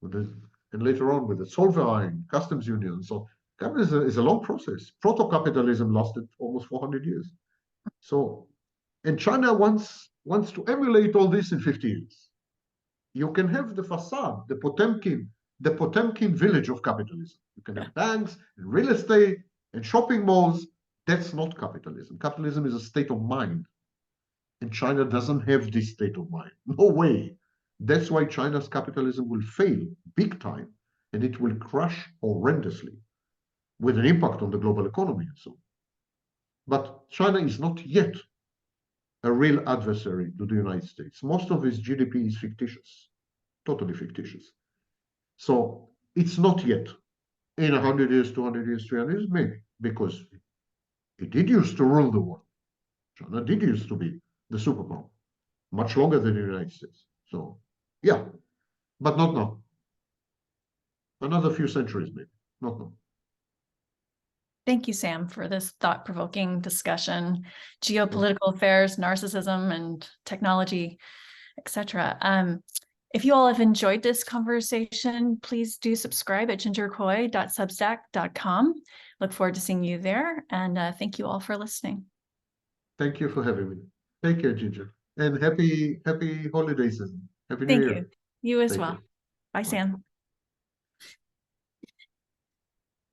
and later on with the Zollverein, customs union. So capitalism is a long process. Proto-capitalism lasted almost 400 years. So, and China wants to emulate all this in 50 years. You can have the facade, the Potemkin village of capitalism. You can have banks and real estate and shopping malls. That's not capitalism. Capitalism is a state of mind. And China doesn't have this state of mind. No way. That's why China's capitalism will fail big time, and it will crash horrendously with an impact on the global economy and so on. But China is not yet a real adversary to the United States. Most of its GDP is fictitious, totally fictitious. So it's not yet. In 100 years, 200 years, 300 years, maybe, because it did used to rule the world. China did used to be the superpower, much longer than the United States. So, yeah, but not now. Another few centuries, maybe, not now. Thank you, Sam, for this thought-provoking discussion. Geopolitical affairs, narcissism, and technology, etc. If you all have enjoyed this conversation, please do subscribe at gingercoy.substack.com. Look forward to seeing you there, and thank you all for listening. Thank you for having me. Take care, Ginger, and happy holiday season. Happy New Year. Thank you. You as Take well. care. Bye, Bye. Sam.